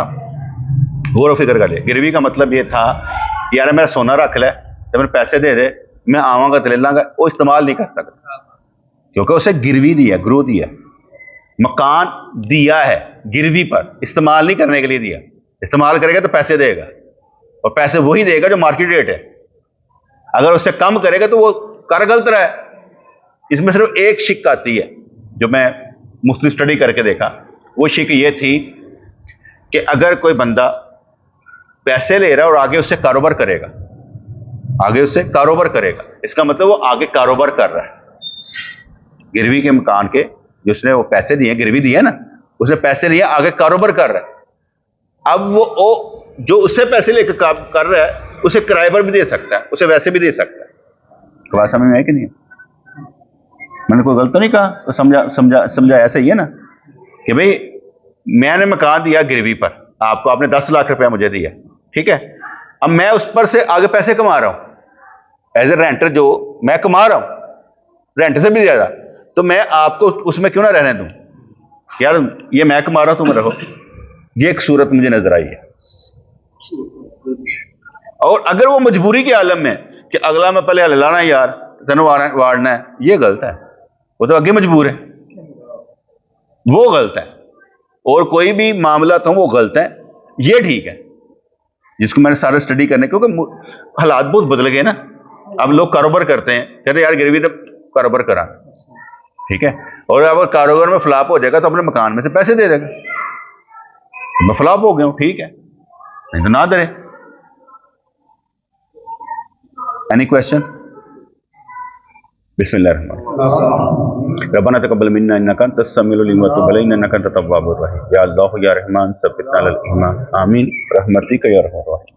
غور و فکر کر لے, گروی کا مطلب یہ تھا یار میرا سونا رکھ لے, تو میرے پیسے دے دے, میں آواں گا تو لے لاں گا. وہ استعمال نہیں کر سکتا کیونکہ اسے گروی دیا, گرو دیا, مکان دیا ہے گروی پر, استعمال نہیں کرنے کے لیے دیا. استعمال کرے گا تو پیسے دے گا, اور پیسے وہی دے گا جو مارکیٹ ریٹ ہے. اگر اس سے کم کرے گا تو وہ کر غلط رہا ہے. اس میں صرف ایک شک آتی ہے جو میں مختلف اسٹڈی کر کے دیکھا. وہ شک یہ تھی کہ اگر کوئی بندہ پیسے لے رہا ہے اور آگے اس سے کاروبار کرے گا, آگے اس سے کاروبار کرے گا, اس کا مطلب وہ آگے کاروبار کر رہا ہے. گروی کے مکان کے جس نے وہ پیسے دیے, گروی دیے نا, اس نے پیسے لیے, آگے کاروبار کر رہا ہے. اب وہ جو اس سے پیسے لے کے کر رہا ہے اسے کرائے پر بھی دے سکتا ہے, اسے ویسے بھی دے سکتا ہے. تو بات سمجھ میں آئی کہ نہیں؟ میں نے کوئی غلط تو نہیں کہا, تو سمجھا ایسا ہی ہے نا کہ بھئی میں نے مکان دیا گروی پر, آپ نے 10 لاکھ روپیہ مجھے دیا, ٹھیک ہے, اب میں اس پر سے آگے پیسے کما رہا ہوں ایز اے رینٹر, جو میں کما رہا ہوں رینٹ سے بھی زیادہ, تو میں آپ کو اس میں کیوں نہ رہنے دوں؟ یار یہ میں کما رہا ہوں تم رہو. یہ ایک صورت مجھے نظر آئی ہے. اور اگر وہ مجبوری کے عالم میں کہ اگلا میں پہلے لانا یار تینوں واڑنا ہے, یہ غلط ہے. وہ تو آگے مجبور ہے, وہ غلط ہے. اور کوئی بھی معاملات ہوں وہ غلط ہے, یہ ٹھیک ہے جس کو میں نے سارے اسٹڈی کرنے, کیونکہ حالات بہت بدل گئے نا. اب لوگ کاروبار کرتے ہیں, کہتے ہیں یار گروی تو کاروبار کرا, ٹھیک ہے, اور اگر کاروبار میں فلاپ ہو جائے گا تو اپنے مکان میں سے پیسے دے دے گا. میں فلاپ ہو گیا ہوں، ٹھیک ہے، نہیں تو نہ ڈرے. Any question? بسم اللہ الرحمن الرحیم. ربنا تقبل منا انک انت السمیع العلیم وتب علینا انک انت التواب الرحیم. یا اللہ یا رحمان ثبتنا علی الایمان، آمین برحمتک یا ارحم الراحمین.